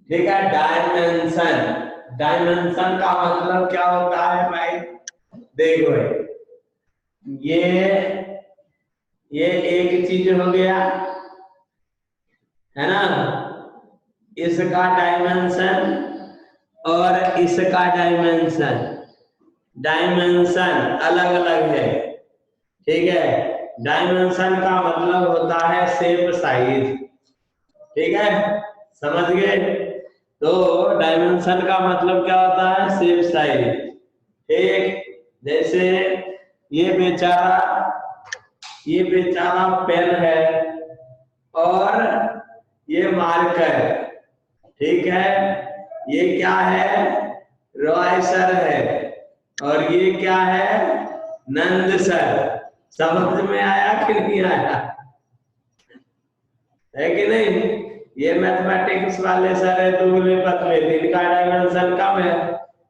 ठीक है। Dimension, dimension का मतलब क्या होता है भाई? देखो ये एक चीज हो गया है ना, इसका डायमेंशन और इसका डायमेंशन, डायमेंशन अलग अलग है। ठीक है। डायमेंशन का मतलब होता है शेप साइज। ठीक है, समझ गए? तो डायमेंशन का मतलब क्या होता है? Shape size. ठीक, जैसे ये बेचारा पेन है और ये मार्कर। ठीक है, ये क्या है? रॉयसर है। और ये क्या है? नंद सर। समझ में आया कि नहीं आया? है कि नहीं? ये मैथमेटिक्स वाले सर है, दुबले पतले, इनका डायमेंशन कम है।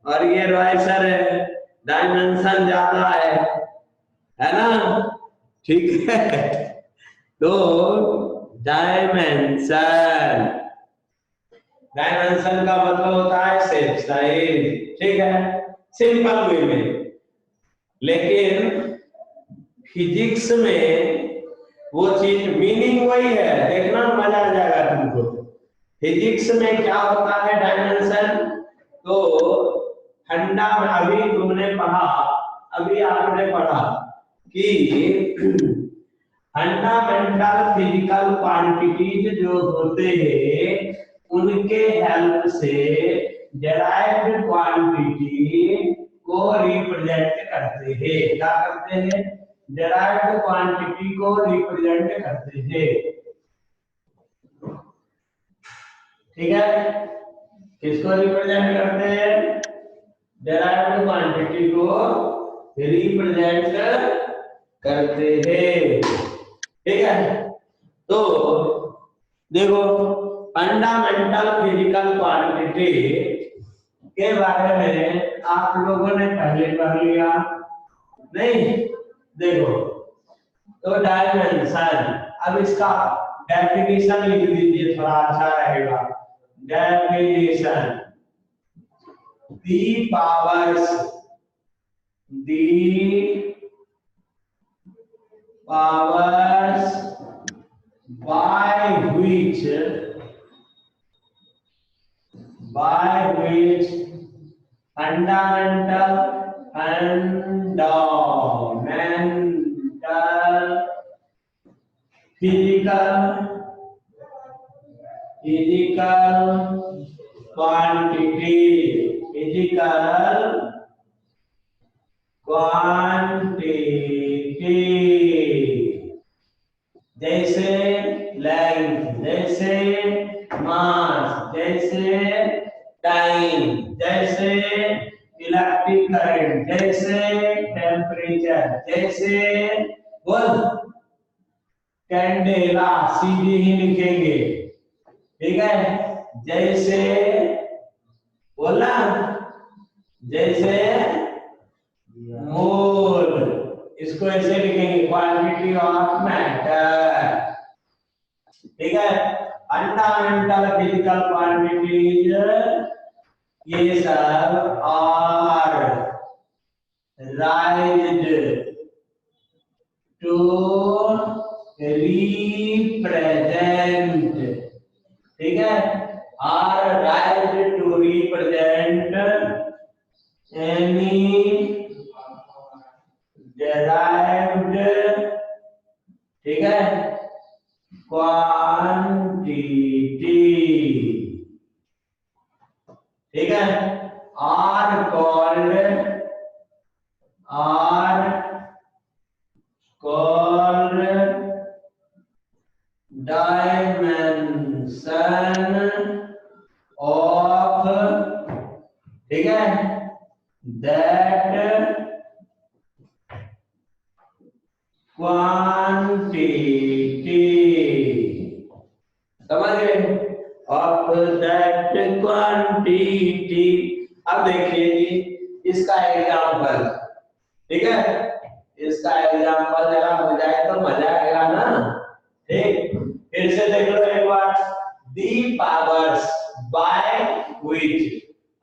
और ये रॉय सर है, डायमेंशन ज्यादा है ना? ठीक है। तो डायमेंशन, डायमेंशन का मतलब होता है शेप साइज। ठीक है, सिंपल वे में। लेकिन फिजिक्स में वो चीज मीनिंग वही है, देखना मजा आ जाएगा तुमको। फिजिक्स में क्या होता है डायमेंशन? तो ठंडा में अभी तुमने पढ़ा, अभी आपने पढ़ा कि फंडामेंटल फिजिकल क्वांटिटीज जो होते हैं उनके हेल्प से डेराइव्ड क्वांटिटी को रिप्रेजेंट करते हैं। क्या करते हैं? डेराइव्ड क्वांटिटी को रिप्रेजेंट करते हैं। ठीक है, किसको रिप्रेजेंट करते हैं? डेराइव्ड क्वांटिटी को रिप्रेजेंट करते हैं। ठीक है, तो देखो फंडामेंटल फिजिकल क्वांटिटी के बारे में आप लोगों ने पहले पढ़ लिया नहीं? देखो, तो डायमेंशन, अब इसका डेफिनेशन लिख दीजिए, थोड़ा अच्छा रहेगा। Definition, the powers by which fundamental physical quantity जैसे लेंथ, जैसे मास, जैसे टाइम, जैसे इलेक्ट्रिक करंट, जैसे टेम्परेचर, जैसे बोल कैंडेला, सीधे ही लिखेंगे। ठीक है, जैसे बोला, जैसे मोल, इसको ऐसे लिखेंगे क्वांटिटी ऑफ मैटर। ठीक है, फंडामेंटल फिजिकल क्वांटिटीज ये सब आर राइज्ड टू रिप्रेजेंट, ठीक है, are raised to represent any derived, ठीक है, क्वांटिटी। ठीक है, आर कॉल्ड डायमेंशन ऑफ, ठीक है, दैट क्वांटिटी। समझ गए? Of that quantity. अब देखिए जी इसका एग्जाम्पल, ठीक है, इसका एग्जाम्पल जरा हो जाए तो मजा आएगा ना। ठीक, फिर से देख लो एक बार। The powers by which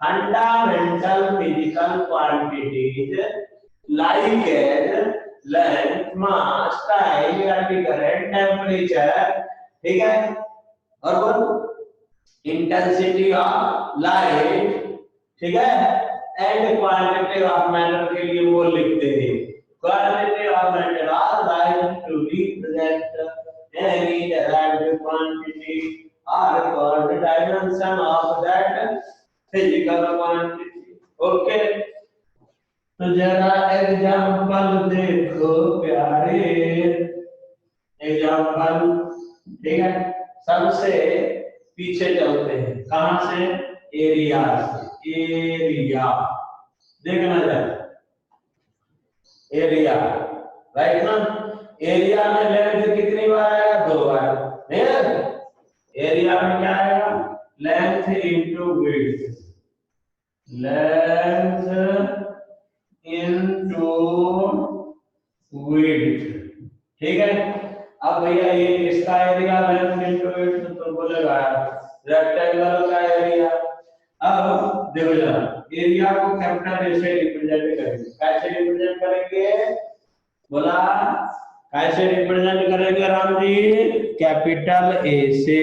fundamental physical quantities like as length, mass, time, electric current, temperature, ठीक है, और वो इंटेंसिटी ऑफ लाइट, ठीक है, एंड क्वांटिटी ऑफ मैटर के लिए वो लिखते हैं quantity of matter are right to represent any derived quantity are called dimension of that physical quantity. Okay, तो जरा एग्जांपल देखो प्यारे, एग्जांपल, ठीक है, सबसे पीछे चलते हैं, कहां से, एरिया से, एरिया देखना जरा, एरिया, राइट ना, एरिया में लेंथ कितनी बार आएगा, 2 बार, नहीं है, एरिया में क्या आएगा, length into width, length into width, ठीक है। अब भैया ये इसका एरिया लेंथ इंटू विड्थ तो बोलेगा रेक्टेंगल का एरिया। अब देखो जरा, एरिया को कैपिटल ए से रिप्रेजेंट करेंगे, कैसे रिप्रेजेंट करेंगे, बोला कैसे रिप्रेजेंट करेंगे राम जी, कैपिटल ए से,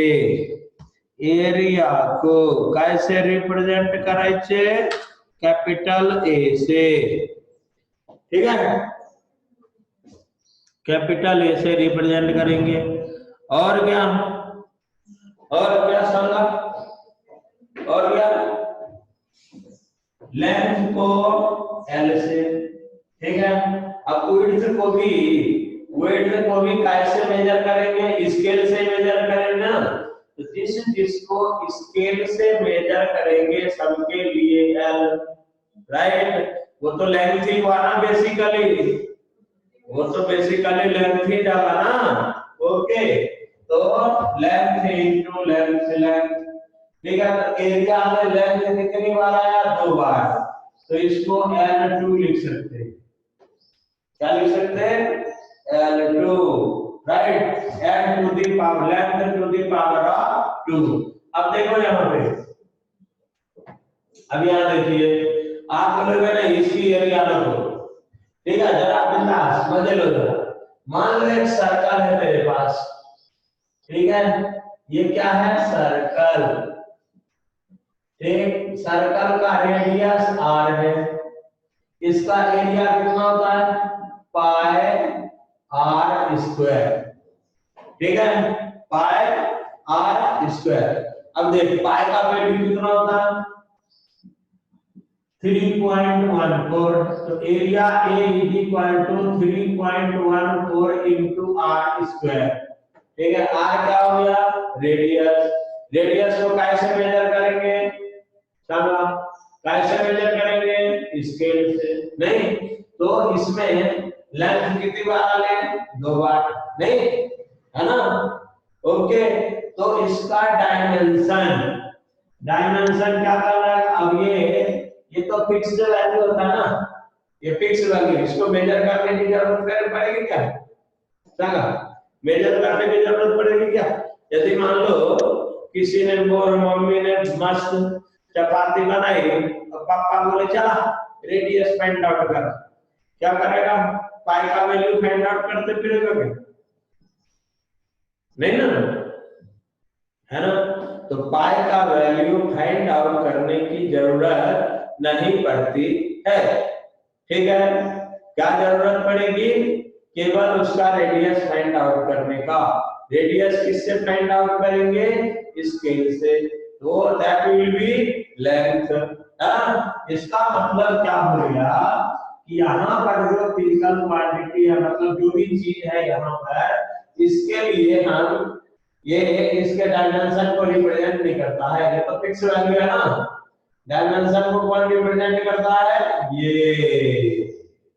एरिया को कैसे रिप्रेजेंट करायचे, कैपिटल ए से, ठीक है, कैपिटल ए से रिप्रेजेंट करेंगे, और क्या, और क्या संगा, और क्या, लेंथ को एल से, ठीक है। अब विड्थ को भी कैसे मेजर करेंगे, स्केल से मेजर करेंगे ना, तो जिसको स्केल से मेजर करेंगे सबके लिए एल, राइट, वो तो लेंथ ही हुआ ना बेसिकली, वो तो बेसिकली लेंथ ही डाला ना, ओके, तो लेंथ इंटू लेंथ, ठीक है। तो एरिया में लेंथ कितनी बार आया, 2 बार, तो इसको L2 लिख सकते हैं, क्या लिख सकते हैं, L2, right, L to the power, length to the power of 2। अब देखो यहाँ पे, अब यहाँ देखिए, आप बोलोगे ना इसकी एरिया रखो, ठीक है, जरा बिंदास मजे लो जरा, मान लो एक सर्कल है मेरे पास, ठीक है, ये क्या है, सर्कल, एक सर्कल का रेडियस r है, इसका एरिया कितना होता है, पाई r स्क्वायर, ठीक है, पाई r स्क्वायर। अब देख पाई का वैल्यू कितना होता है, 3.14, तो area A is equal to 3.14 into r square, ठीक है, r क्या हो गया, रेडियस, रेडियस को कैसे मेजर करेंगे, चलो कैसे मेजर करेंगे, स्केल से, नहीं तो इसमें लेंथ कितनी बार लें, 2 बार, नहीं है ना, ओके, तो इसका डायमेंशन, डायमेंशन क्या करना है, अब ये तो फिक्स्ड वैल्यू होता है ना, ये फिक्स वैल्यू, इसको मेजर करने की जरूरत पड़ेगी क्या, चलो मेजर करने की जरूरत पड़ेगी क्या, यदि मान लो किसी ने मोर मम्मी ने मस्त चपाती बनाई और पापा बोले चला रेडियस फाइंड आउट कर, क्या करेगा, पाई का वैल्यू फाइंड आउट करते फिरेगा क्या, नहीं ना, है ना, तो पाई का वैल्यू फाइंड आउट करने की जरूरत नहीं पड़ती है, ठीक है, क्या जरूरत पड़ेगी, केवल उसका रेडियस फाइंड आउट करने का, रेडियस किससे फाइंड आउट करेंगे, स्केल से, तो दैट विल बी लेंथ। इसका मतलब क्या हो गया कि यहाँ पर जो फिजिकल क्वांटिटी है, मतलब जो भी चीज है यहाँ पर, इसके लिए हम ये इसके डायमेंशन को रिप्रेजेंट नहीं करता है, ये तो फिक्स वैल्यू है ना, डायमेंशन को कौन रिप्रेजेंट करता है, ये,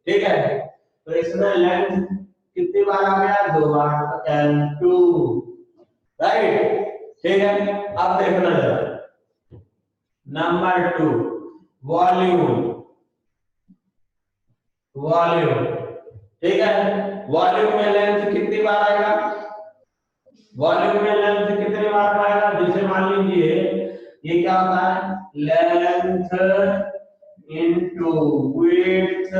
ठीक है, तो इसमें लेंथ कितनी बार आ गया, 2 बार, L2, राइट, ठीक है। अब देखना जरा नंबर 2, वॉल्यूम, वॉल्यूम, ठीक है, वॉल्यूम में लेंथ कितनी बार आएगा, वॉल्यूम में लेंथ कितनी बार आएगा, जैसे मान लीजिए ये क्या होता है, length into width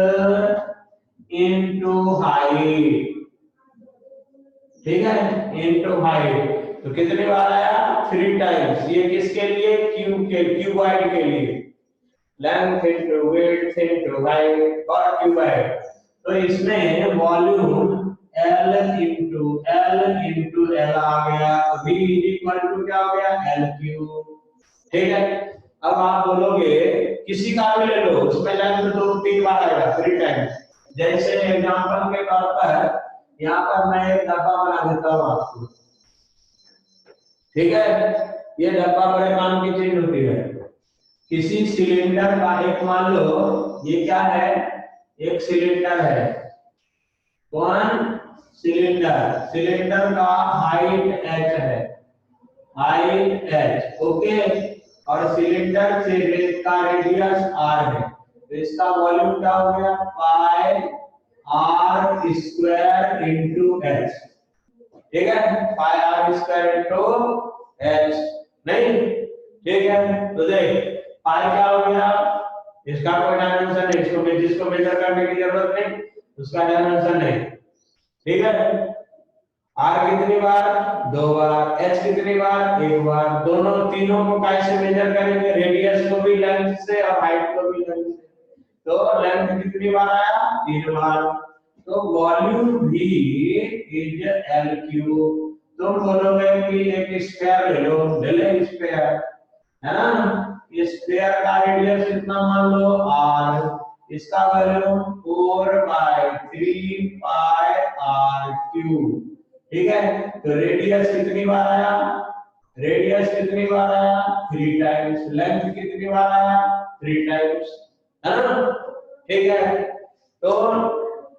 into height, ठीक है, इनटू हाइट। तो कितनी बार आया, 3 टाइम्स। ये किसके लिए, क्यूब के, क्यूबॉइड के लिए, length into width into height और क्यूबॉइड। तो इसमें वॉल्यूम L इंटू L आ गया, V इक्वल टू क्या हो गया, L क्यूब, ठीक है। अब आप बोलोगे किसी का भी ले लो, उसमें लेंथ 2-3 बार आएगा, 3 टाइम्स। जैसे एग्जांपल के तौर पर यहाँ पर मैं एक डब्बा बना देता हूँ आपको, ठीक है। ये डब्बा बड़े काम की चीज होती है। किसी सिलेंडर का, एक मान लो ये क्या है, एक सिलेंडर है, कौन, सिलेंडर, सिलेंडर का हाइट h है, हाइट h, ओके, और सिलेंडर से का रेडियस r है। तो इसका वॉल्यूम क्या हो गया, पाई r स्क्वायर इंटू h, ठीक है, पाई r स्क्वायर इंटू h, नहीं, ठीक है। तो देख पाई क्या हो गया, इसका कोई डायमेंशन नहीं, इसको जिसको मेजर करने की जरूरत नहीं, उसका डायमेंशन नहीं, ठीक है। r कितनी बार, 2 बार, h कितनी बार, 1 बार। दोनों तीनों को कैसे मेजर करेंगे, रेडियस को भी लेंथ से और हाइट को भी लेंथ से। तो लेंथ कितनी बार आया, 3 बार। तो वॉल्यूम भी इज L क्यूब। तुम बोलोगे कि एक स्फीयर ले लो, ले ले स्फीयर, है ना, स्फीयर का रेडियस कितना मान लो r, इसका वॉल्यूम 4/3 पाई r क्यूब, ठीक है। तो रेडियस कितनी बार आया, रेडियस कितनी बार आया, 3 टाइम्स। लेंथ कितनी बार आया, 3 टाइम्स, है ना, ठीक है। तो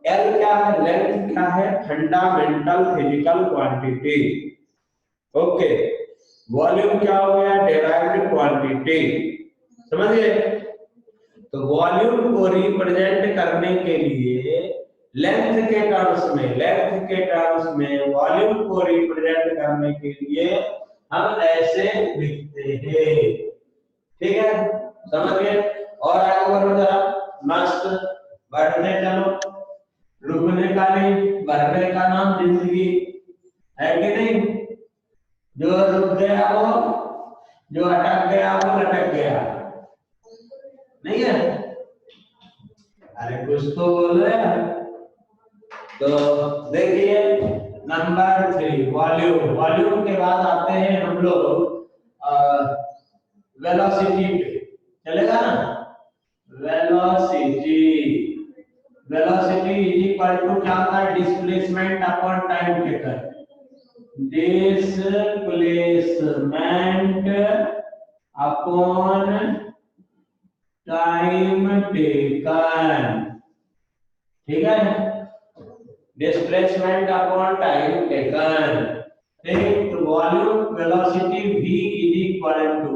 L क्या है, लेंथ क्या है, fundamental physical quantity, okay. Volume क्या हो गया, डेराइव्ड क्वांटिटी, समझिए। तो वॉल्यूम को रिप्रेजेंट करने के लिए लेंथ के टर्म्स में वॉल्यूम को रिप्रेजेंट करने के लिए हम ऐसे लिखते हैं, ठीक है, समझ गए। और आगे बढ़ो जरा, मस्त बढ़ने चलो, रुकने का नहीं, बढ़ने का नाम जिंदगी है कि नहीं। जो रुक गया वो, जो अटक गया वो लटक गया, नहीं है, अरे कुछ तो बोलो यार। तो देखिए नंबर 3 वॉल्यूम, वॉल्यूम के बाद आते हैं हम लोग वेलोसिटी पे, चलेगा ना, velocity, velocity is equal to क्या होता है, displacement upon time taken, displacement upon time taken, ठीक है, डिस्प्लेसमेंट अपॉन टाइम टेकन, ठीक। तो volume velocity v is equal to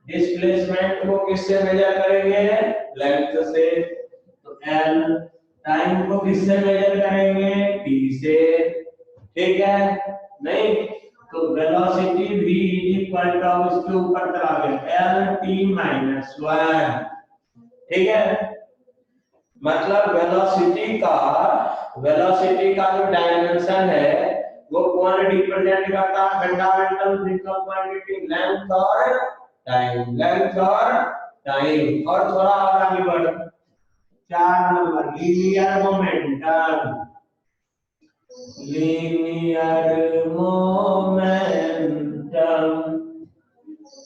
displacement को किससे मेजर करेंगे, लेंथ से, तो l, टाइम को किससे मेजर करेंगे, t से, ठीक है, नहीं। तो velocity v is equal to, इसके ऊपर चला गया lt-1, ठीक है। मतलब वेलोसिटी का जो डायमेंशन है वो कौन रिप्रेजेंट करता है, फंडामेंटल फिजिकल क्वांटिटी, लेंथ और टाइम, लेंथ और टाइम। और थोड़ा और आगे बढ़, 4 number linear momentum,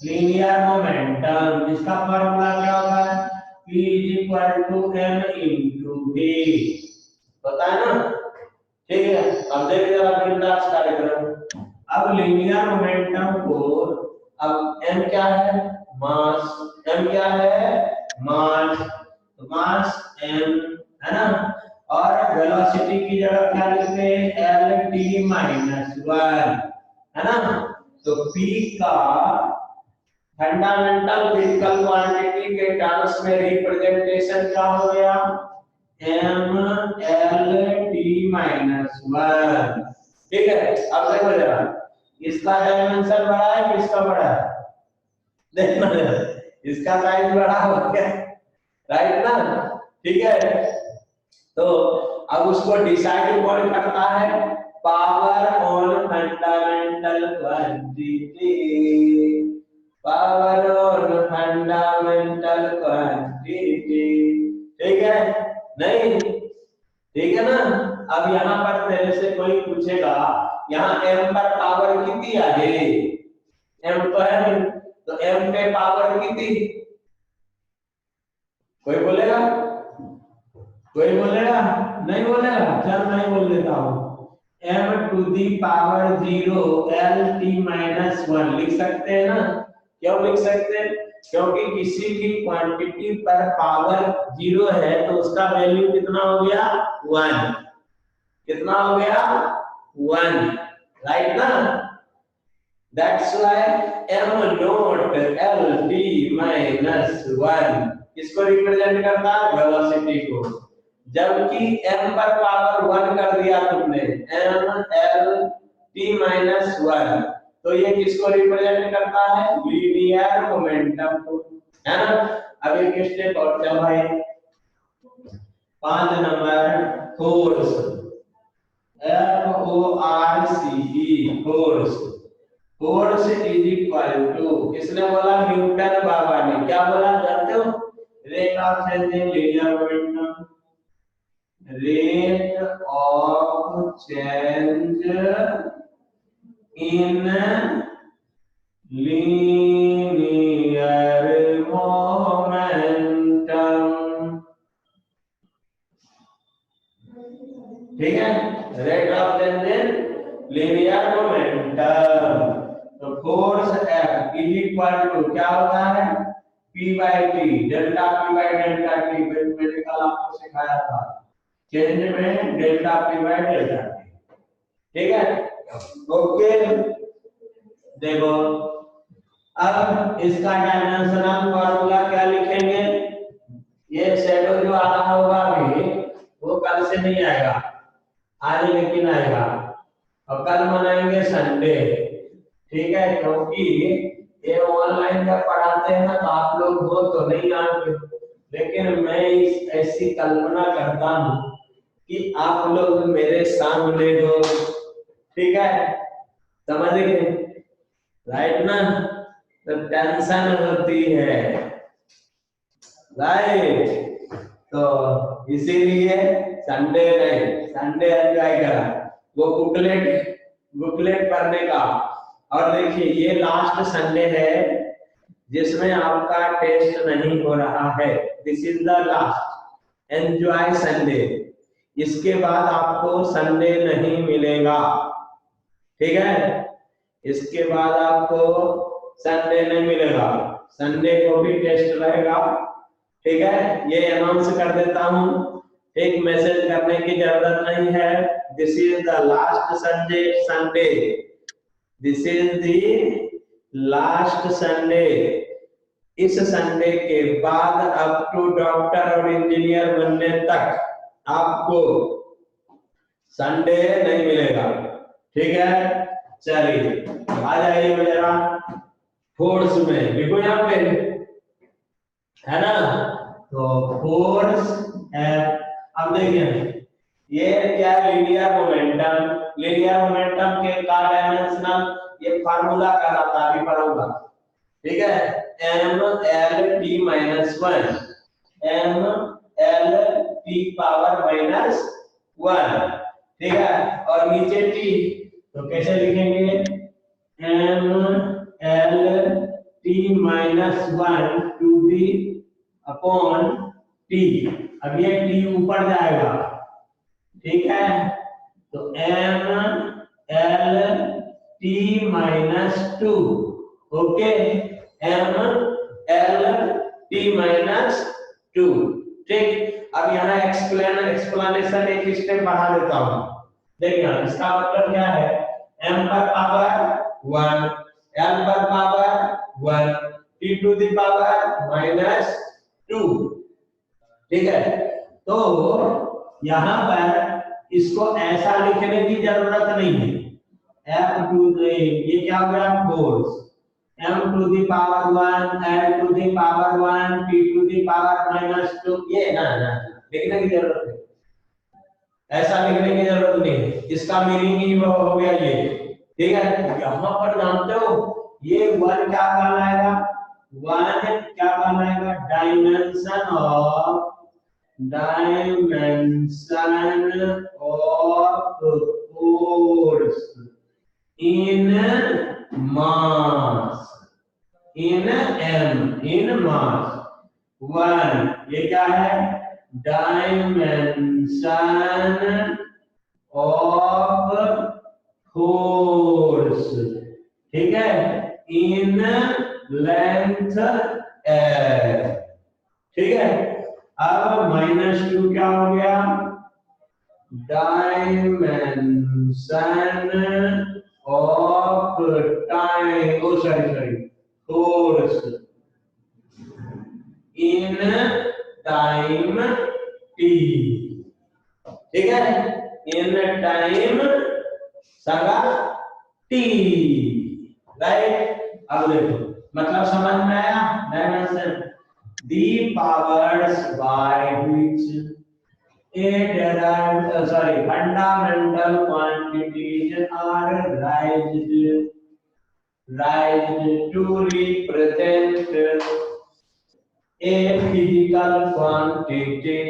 linear momentum, इसका फॉर्मूला क्या होता है, P is equal to m into v, पता है ना, ठीक है। अब देखिए जरा बिंदास कार्यक्रम। अब लीनियर मोमेंटम को, अब m क्या है, मास, m क्या है, मास, तो मास m, है ना, और वेलोसिटी की जगह क्या लिखते हैं, lt-1, है ना। तो p का फंडामेंटल फिजिकल क्वांटिटी के टर्म्स में रिप्रेजेंटेशन क्या हो गया, m lt-1, ठीक है। अब देखो जरा, इसका डायमेंशन बड़ा है कि इसका बड़ा है, देखना इसका साइज बड़ा हो गया, राइट ना, ठीक है। तो अब उसको डिसाइड कौन करता है, power on fundamental quantity, power on fundamental quantity, ठीक है नहीं, ठीक है ना। अब यहाँ पर तेरे से कोई पूछेगा यहाँ m पर पावर कितनी आ गई, m तो है नहीं, तो m पे पावर कितनी, कोई बोलेगा, कोई बोलेगा, नहीं बोलेगा, चल मैं बोल देता हूँ, m to the power 0 l t minus 1 लिख सकते हैं ना। क्यों लिख सकते हैं, क्योंकि किसी भी क्वांटिटी पर पावर 0 है तो उसका वैल्यू कितना हो गया 1, कितना हो गया 1, राइट ना। That's why m not l t minus 1 इसको रिप्रेजेंट करता है वेलोसिटी को, जबकि m पर पावर 1 कर दिया तुमने m l t माइनस 1, तो ये किसको रिप्रेजेंट करता है, लीनियर मोमेंटम को, है ना। अब एक स्टेप और चल भाई, 5 number force, FORCE force, force is equal to, किसने बोला, न्यूटन बाबा ने, क्या बोला जानते हो, rate of change in linear momentum, rate of change in linear momentum, ठीक है, rate of change in linear momentum. तो force F is equal to क्या होता है, P by T, delta P by delta T, mathematical आपको सिखाया था, change में delta P by delta T, ठीक है। ओके देखो, अब इसका डायमेंशनल फॉर्मूला क्या लिखेंगे, ये शैडो जो आ रहा होगा अभी वो कल से नहीं आएगा, आज लेकिन आएगा, और कल मनाएंगे संडे, ठीक है, क्योंकि ये ऑनलाइन जब पढ़ाते हैं ना तो आप लोग हो तो नहीं आएंगे, लेकिन मैं इस ऐसी कल्पना करता हूँ कि आप लोग मेरे सामने हो, ठीक है, समझ गए, राइट ना, तो टेंशन होती है, राइट, तो इसीलिए संडे नहीं, संडे एंजॉय करा, वो बुकलेट बुकलेट पढ़ने का। और देखिए ये लास्ट संडे है जिसमें आपका टेस्ट नहीं हो रहा है, this is the last, enjoy Sunday, इसके बाद आपको संडे नहीं मिलेगा, ठीक है, इसके बाद आपको संडे नहीं मिलेगा, संडे को भी टेस्ट रहेगा, ठीक है, ये अनाउंस कर देता हूँ, एक मैसेज करने की जरूरत नहीं है, this is the last Sunday, this is the last Sunday, इस संडे के बाद अप टू डॉक्टर और इंजीनियर बनने तक आपको संडे नहीं मिलेगा, ठीक है। चलिए आ जाइए जरा फोर्स में, देखो यहाँ पे है ना, तो फोर्स है, अब देखिए ये क्या, लीनियर मोमेंटम, लीनियर मोमेंटम के का डायमेंशनल ये फार्मूला कहलाता है, अभी पढ़ूंगा, ठीक है, ml minus 1, ml power minus 1, ठीक है, और नीचे t, तो कैसे लिखेंगे, ml minus 1 to be upon t, अब ये t ऊपर जाएगा, ठीक है, तो ml minus 2, okay, ml minus 2, ठीक। अब यहाँ एक्सप्लेनेशन एक स्टेप बढ़ा देता हूँ, देखिए इसका मतलब क्या है, m पर पावर 1, l पर power 1, t to the power minus 2, ठीक है, तो यहाँ पर इसको ऐसा लिखने की जरूरत नहीं है, F टू ये क्या हो गया force, m to the power 1, l to the power 1, t to the power -2, ये ना लिखने की जरूरत है, ऐसा लिखने की जरूरत नहीं, इसका मीनिंग ही वो हो गया ये। ठीक है, यहाँ पर जानते हो ये वन क्या कहलाएगा, वन क्या कहलाएगा, dimension of force in mass, in m, in mass. One ये क्या है, डायमेंशन ऑफ फोर्स, ठीक है, इन लेंथ l, ठीक है। अब -2 क्या हो गया, dimension of time, oh sorry force in time t, ठीक है, इन टाइम सगा t, राइट। अब देखो मतलब समझ में आया, dimension the powers by which a fundamental quantities are raised to represent a physical quantity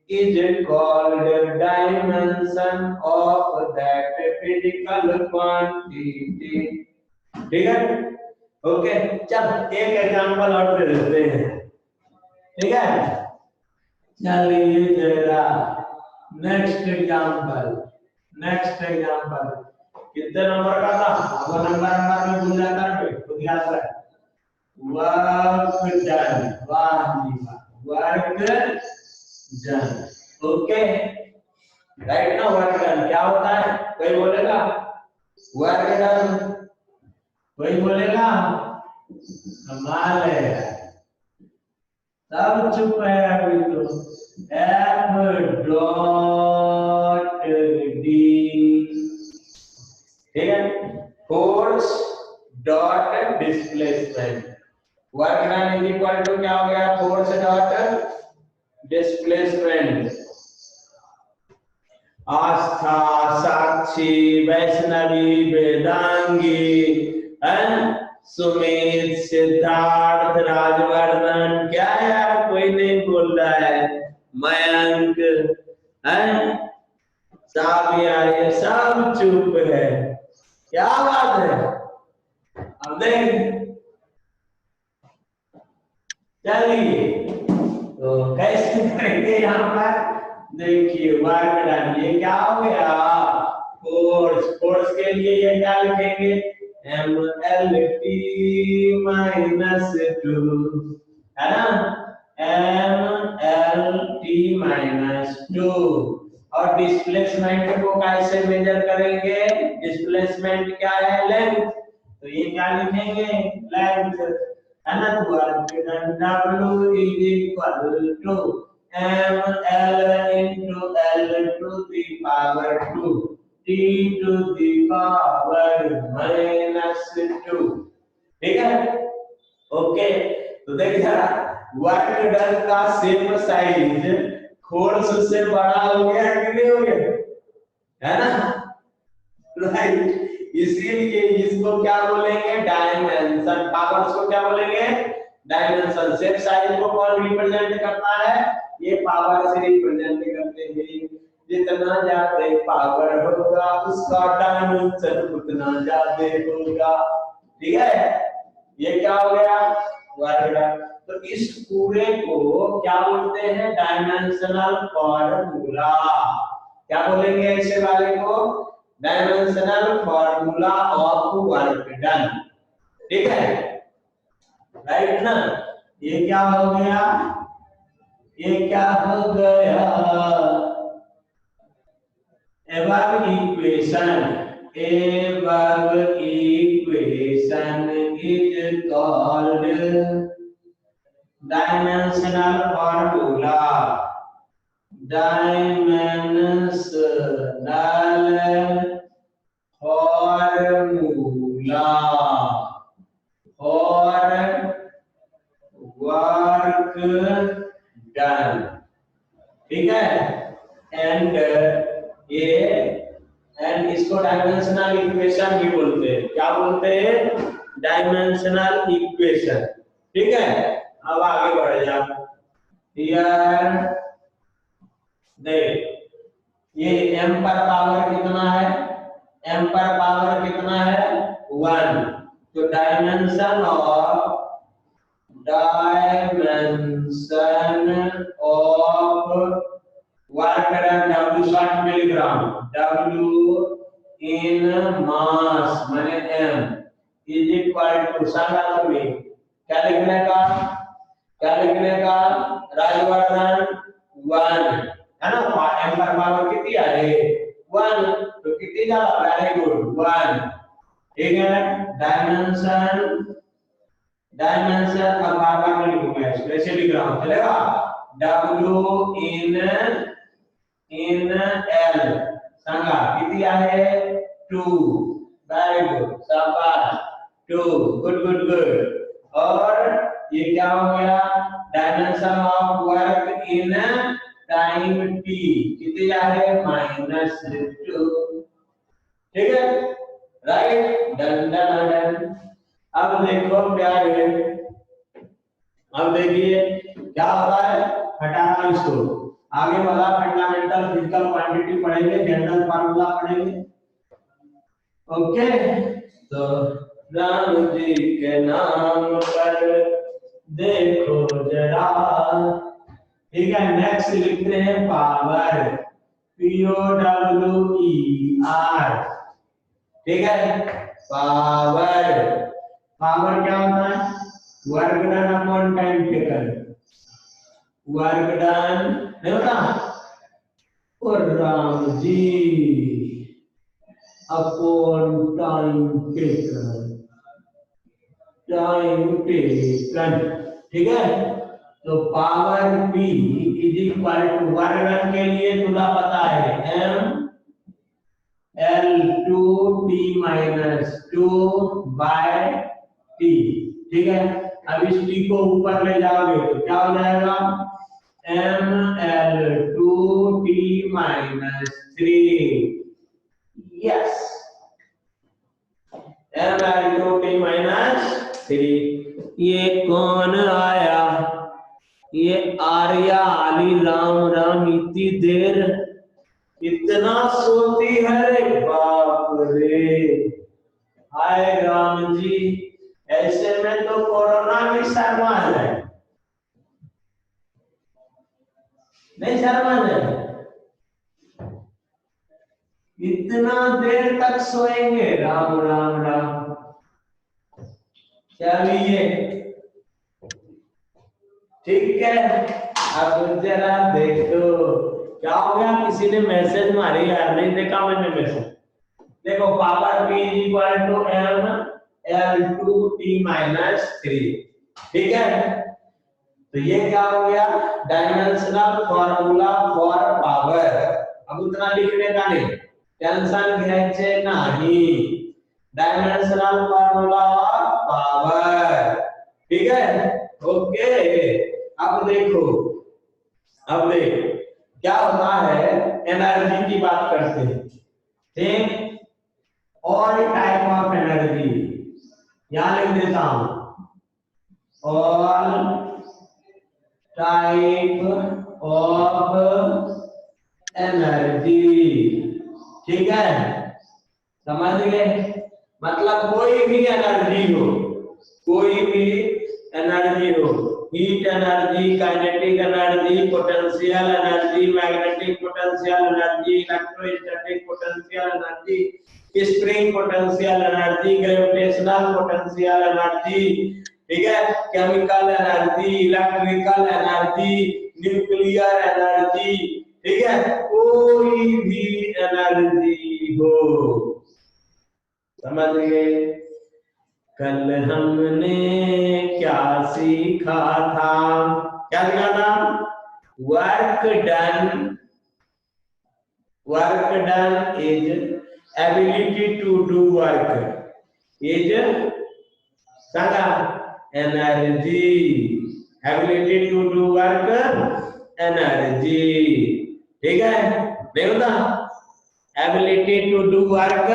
is called dimension of that physical quantity, ठीक है। ओके, चल एक एग्जांपल और दे देते हैं, ठीक है। चलिए जरा नेक्स्ट एग्जांपल कितने नंबर का था, वो नंबर में भूल जाता है, खुद याद रख। Work done, work done, okay, right ना। वर्क डन क्या होता है, कोई बोलेगा वर्क डन, कोई बोलेगा कमाल है, सब चुप है अभी तो। F डॉट डी, ठीक है, force dot displacement, work done is equal to क्या हो गया, force dot displacement. Astha, Sakshi, Vaishnavi, Vedangi, Sumit, Siddharth, Rajvardhan, क्या यार कोई नहीं बोल रहा है, मयंक, साबिया, ये सब चुप है, क्या बात है। अब देख, चलिए तो कैसे करेंगे यहाँ पर, देखिए वर्क डन, ये क्या हो गया, फोर्स के लिए ये क्या लिखेंगे, mlt -2, है ना, mlt -2। और डिस्प्लेसमेंट को कैसे मेजर करेंगे, डिस्प्लेसमेंट क्या है, लेंथ, तो ये क्या लिखेंगे, लेंथ, है ना। तो work done W is equal to ml into l to the power 2 t to the power -2, ठीक है। ओके, तो देख जरा वर्क डन का सेम साइज फोर्स से बड़ा हो गया कि नहीं हो गया, है ना, राइट। इसीलिए इसको क्या बोलेंगे, डायमेंशन। पावर्स को क्या बोलेंगे, डायमेंशन। सेम साइज को कौन रिप्रेजेंट करता है, ये पावर से रिप्रेजेंट करते हैं। जितना ज्यादा पावर होगा उसका डायमेंशन उतना ज्यादा होगा, ठीक है। ये क्या हो गया, वर्क डन। तो इस पूरे को क्या बोलते हैं, डायमेंशनल फॉर्मूला। क्या बोलेंगे ऐसे वाले को, dimensional formula of work done, ठीक है, राइट ना। ये क्या हो गया, ये क्या हो गया, above equation is called dimensional formula, dimensional formula work done, ठीक है। एंड ये एंड इसको डायमेंशनल इक्वेशन भी बोलते हैं। क्या बोलते हैं? डायमेंशनल इक्वेशन, ठीक है। अब आगे बढ़ जा। हियर देख, ये m पर पावर कितना है? m पर पावर कितना है? 1। तो dimension of work done, W short में लिख रहा हूं, W इन मास माने m इज इक्वल टू, संगा तुम्हें क्या लिखने का? क्या लिखने का राजवर्धन? 1 है ना। m पर पावर कितनी आ रही है? 1। तो कितनी ज्यादा? वेरी गुड, 1, ठीक है। डायमेंशन अब बार-बार नहीं लिखूंगा, ऐसे लिख रहा हूं, चलेगा? W इन L संगा कितनी है? 2, वेरी गुड, शाबाश, 2, गुड गुड गुड। और ये क्या हो गया? Dimension of work in time t कितनी है? -2, ठीक है, राइट। Done done done. अब देखो क्या है, अब देखिए क्या होता है, हटाना इसको। आगे वाला फंडामेंटल फिजिकल क्वांटिटी पढ़ेंगे, जनरल फार्मूला पढ़ेंगे, ओके। तो राम जी के नाम पर देखो जरा, ठीक है। नेक्स्ट लिखते हैं पावर, POWER, ठीक है। पावर, पावर क्या होता है? Work done upon time taken, work done नहीं होता? और राम जी अपॉन टाइम टेकन, ठीक है। तो power P is equal to, work done के लिए तुला पता है M L2T-2 बाय T, ठीक है। अब इस T को ऊपर ले जाओगे तो क्या हो जाएगा? ML2T-3, yes, ML2T-3। ये कौन आया? ये आर्या आली राम राम, इतनी देर इतना सोती है रे, बाप रे, हाय राम जी। ऐसे में तो कोरोना भी शर्मा जाए, नहीं शर्मा जाए? इतना देर तक सोएंगे? राम राम राम। चलिए ठीक है। अब जरा देखो क्या हो गया, किसी ने मैसेज मारी यार, नहीं देखा मैंने मैसेज। देखो power P equal to M L2T-3, ठीक है। तो ये क्या हो गया? Dimensional formula for power. अब उतना लिखने का नहीं, टेंशन घ्यायचे नहीं, डायमेंशनल फॉर्मूला ऑफ पावर, ठीक है, ओके। अब देखो, अब देख क्या होता है, एनर्जी की बात करते हैं, ठीक। ऑल टाइप ऑफ एनर्जी, यहां लिख देता हूं, ऑल टाइप ऑफ एनर्जी, ठीक है, समझ गए? मतलब कोई भी एनर्जी हो, कोई भी एनर्जी हो, heat energy, kinetic energy, potential energy, magnetic potential energy, electrostatic potential energy, spring potential energy, gravitational potential energy, ठीक है, chemical energy, electrical energy, nuclear energy, ठीक है, कोई भी एनर्जी हो, समझ गए? कल हमने क्या सीखा था? क्या सीखा था? Work done is ability to do work, is energy, ability to do work, energy. ठीक है, नहीं होता, ability to do work,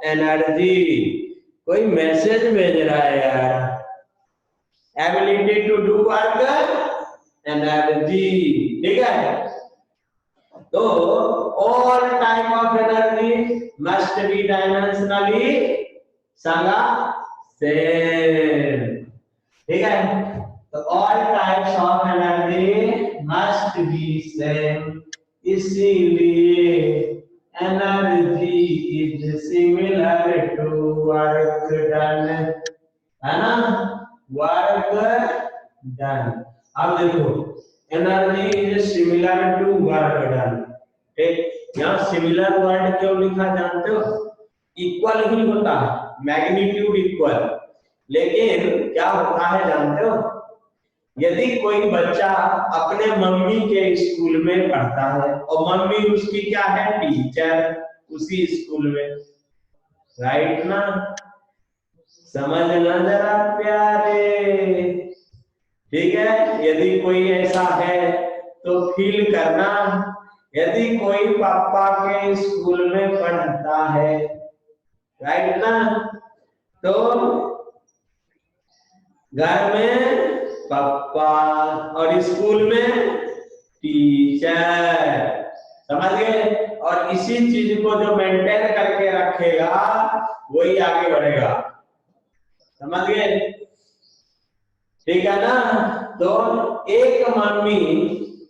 energy. कोई मैसेज भेज रहा है यार, ability to do work, energy. ठीक है, तो all type of energy must be dimensionally सांगा सेम। ठीक है, तो all types of energy must be same, इसीलिए energy is similar to work done, है ना, वर्क डन। अब देखो, energy is similar to work done. ठीक, यहाँ सिमिलर वर्ड क्यों लिखा जानते हो? इक्वल ही होता है, मैग्नीट्यूड इक्वल, लेकिन क्या होता है जानते हो? यदि कोई बच्चा अपने मम्मी के स्कूल में पढ़ता है और मम्मी उसकी क्या है, टीचर उसी स्कूल में, राइट ना, समझना जरा प्यारे। ठीक है, यदि कोई ऐसा है तो फील करना, यदि कोई पापा के स्कूल में पढ़ता है, राइट ना, तो घर में पापा और स्कूल में टीचर, समझ गए? और इसी चीज को जो मेंटेन करके रखेगा वही आगे बढ़ेगा, समझ गए? ठीक है ना, तो एक मम्मी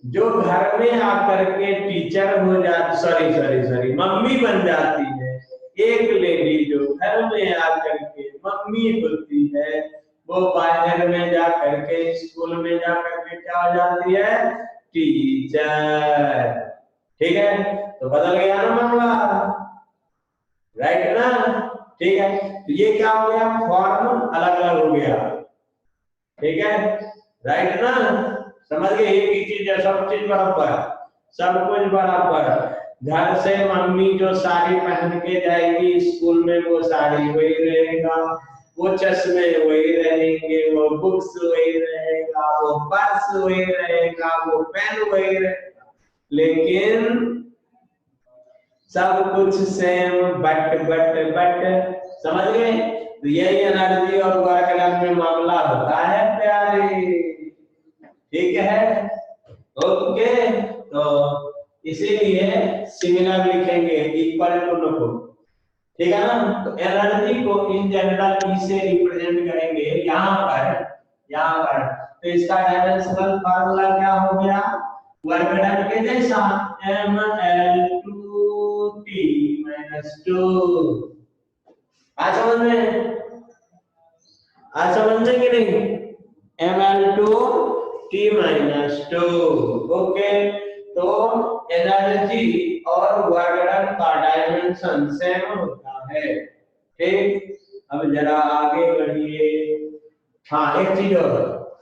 जो घर में आकर के टीचर हो जाती, सॉरी मम्मी बन जाती है, एक लेडी जो घर में आकर के मम्मी होती है, वो बाहर में जा करके स्कूल में जा करके क्या हो जाती है, टीचर। ठीक है, तो बदल गया ना मामला, राइट ना? ठीक है, तो ये क्या हो गया, फॉर्म अलग अलग हो गया। ठीक है, राइट ना, समझ गए? एक ही चीज है, सब चीज बराबर, सब कुछ बराबर। घर से मम्मी जो साड़ी पहन के जाएगी स्कूल में, वो साड़ी वही रहेगा, वो चश्मे वही रहेंगे, वो बुक्स वही रहेगा, वो पर्स वही रहेगा, वो पेन वही रहेगा, लेकिन सब कुछ सेम, बट समझ गए? तो यही एनर्जी और वर्क डन में मामला होता है प्यारे। ठीक है, ओके, तो इसीलिए सिमिलर लिखेंगे, इक्वल टू नो, ठीक है ना? तो एनर्जी को इन जनरल ई से रिप्रेजेंट करेंगे यहाँ पर, तो इसका डायमेंशनल फार्मूला क्या हो गया, वर्क डन के जैसा, mL2T-2। आज समझ में कि नहीं? mL2T-2। ओके, तो एनर्जी और वर्क डन का डायमेंशन सेम होता है। ठीक, अब जरा आगे बढ़िए। हाँ, एक चीज और,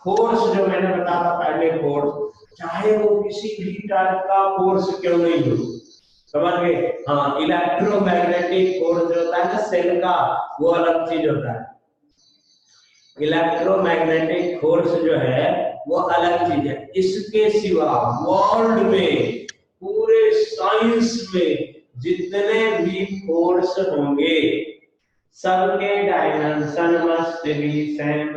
फोर्स जो मैंने बताया था पहले, फोर्स चाहे वो किसी भी टाइप का फोर्स क्यों नहीं हो, समझ गए? हाँ, इलेक्ट्रोमैग्नेटिक फोर्स जो होता है ना सेल का, वो अलग चीज होता है। इलेक्ट्रोमैग्नेटिक फोर्स जो है वो अलग चीज है। इसके सिवा वर्ल्ड में, पूरे साइंस में जितने भी फोर्स होंगे सबके dimension must be same.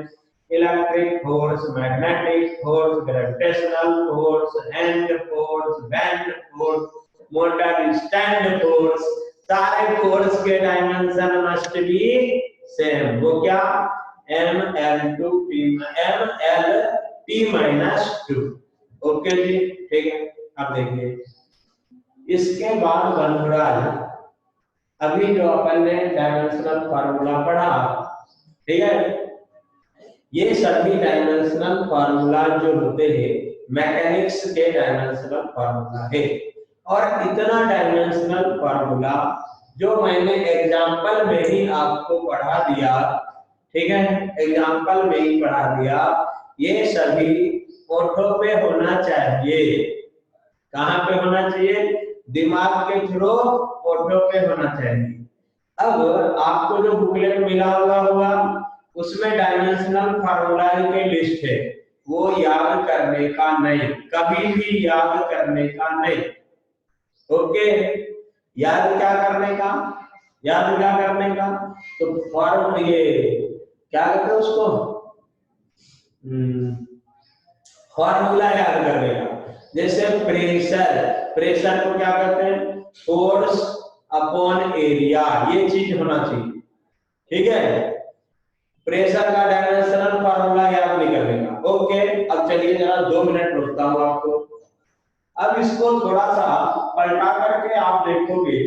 Electric force, magnetic force, gravitational force, hand force, band force, motor stand force, सारे फोर्स के डायमेंशन मस्ट बी सेम। वो क्या, mL2T-2। ओके जी, ठीक है। अब देखिए, इसके बाद बंधुराज, अभी जो अपन ने डायमेंशनल फार्मूला पढ़ा, ठीक है, ये सभी डायमेंशनल फार्मूला जो होते हैं मैकेनिक्स के डायमेंशनल फार्मूला है। और इतना डायमेंशनल फार्मूला जो मैंने एग्जाम्पल में ही आपको पढ़ा दिया, ठीक है, एग्जाम्पल में ही पढ़ा दिया, ये सभी ओठों पे होना चाहिए। कहाँ पे होना चाहिए? दिमाग के थ्रू ओठों पे होना चाहिए। अब आपको जो बुकलेट मिला हुआ उसमें डायमेंशनल फार्मूला की लिस्ट है, वो याद करने का नहीं, कभी भी याद करने का नहीं। ओके, याद क्या करने का, याद क्या करने का, तो फॉर्म ये क्या कहते हैं उसको, फॉर्मूला याद करने का। जैसे प्रेशर, प्रेशर को क्या कहते हैं, फोर्स अपॉन एरिया, ये चीज होना चाहिए, ठीक है। प्रेशर का डायमेंशनल फार्मूला याद नहीं करने का। ओके, अब चलिए जरा 2 मिनट रुकता हूं आपको। अब इसको थोड़ा सा पलटा करके आप देखोगे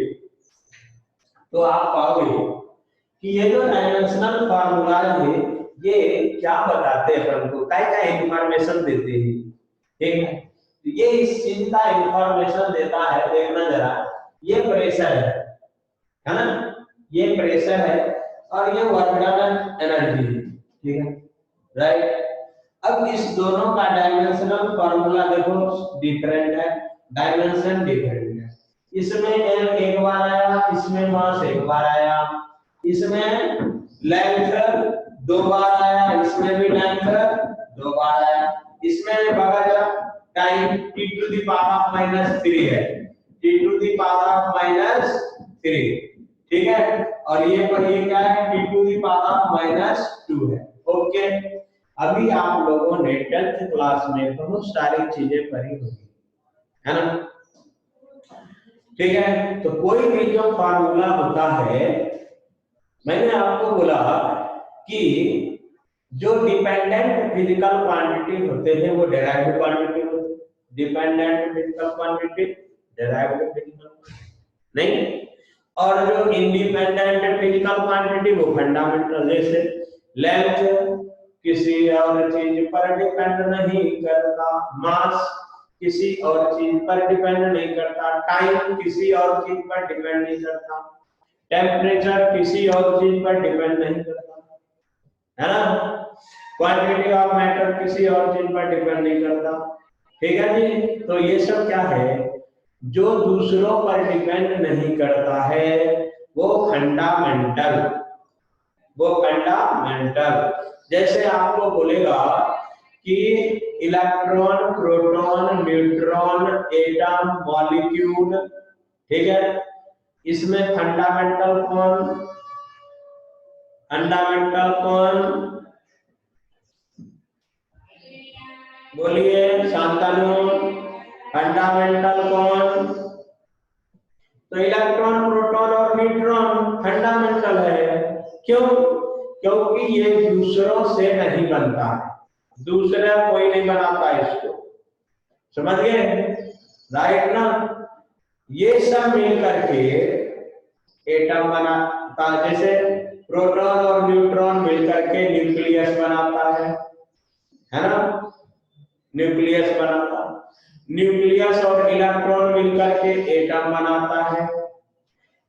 तो आप पाओगे कि ये जो डायमेंशनल फार्मूला है ये क्या बताते हैं अपन को, क्या क्या इंफॉर्मेशन देते हैं, ठीक है। ये इस चीज का इंफॉर्मेशन देता है, देखना जरा, ये प्रेशर है ना, ये प्रेशर है और ये वर्क डन एनर्जी है, ठीक है, राइट। अब इस दोनों का डायमेंशनल फार्मूला देखो डिफरेंट है, डायमेंशन डिफरेंट है। इसमें एम एक बार आया, इसमें मास एक बार आया, इसमें लेंथ 2 बार आया, इसमें भी लेंथ 2 बार आया, इसमें बगा जरा time t to the power of -3 है, t to the power of -3, ठीक है। और ये पर ये क्या है, t to the power of -2 है। ओके, अभी आप लोगों ने 10th क्लास में बहुत सारी चीजें पढ़ी होगी, है ना, ठीक है। तो कोई भी जो फार्मूला होता है, मैंने आपको बोला कि जो डिपेंडेंट फिजिकल क्वांटिटी होते हैं वो डेराइव्ड क्वांटिटी होते हैं, dependent physical quantity derived physical नहीं, और जो इंडिपेंडेंट फिजिकल क्वांटिटी वो फंडामेंटल। जैसे लेंथ किसी और चीज पर डिपेंड नहीं करता, मास किसी और चीज पर डिपेंड नहीं करता, टाइम किसी और चीज पर डिपेंड नहीं करता, टेम्परेचर किसी और चीज पर डिपेंड नहीं करता, है ना, क्वांटिटी ऑफ मैटर किसी और चीज पर डिपेंड नहीं करता, ठीक है जी। तो ये सब क्या है, जो दूसरों पर डिपेंड नहीं करता है वो फंडामेंटल, वो फंडामेंटल। जैसे आपको बोलेगा कि electron, proton, neutron, atom, molecule, ठीक है, इसमें फंडामेंटल कौन, फंडामेंटल कौन, बोलिए शांतनु, फंडामेंटल कौन, तो इलेक्ट्रॉन, प्रोटॉन और न्यूट्रॉन फंडामेंटल है। क्यों, क्योंकि ये दूसरों से नहीं बनता है, दूसरा कोई नहीं बनाता इसको, समझ गए, राइट ना। ये सब मिल करके एटम बनाता, जैसे प्रोटॉन और न्यूट्रॉन मिल करके न्यूक्लियस बनाता है ना, न्यूक्लियस बनाता, न्यूक्लियस और इलेक्ट्रॉन मिल करके एटम बनाता है,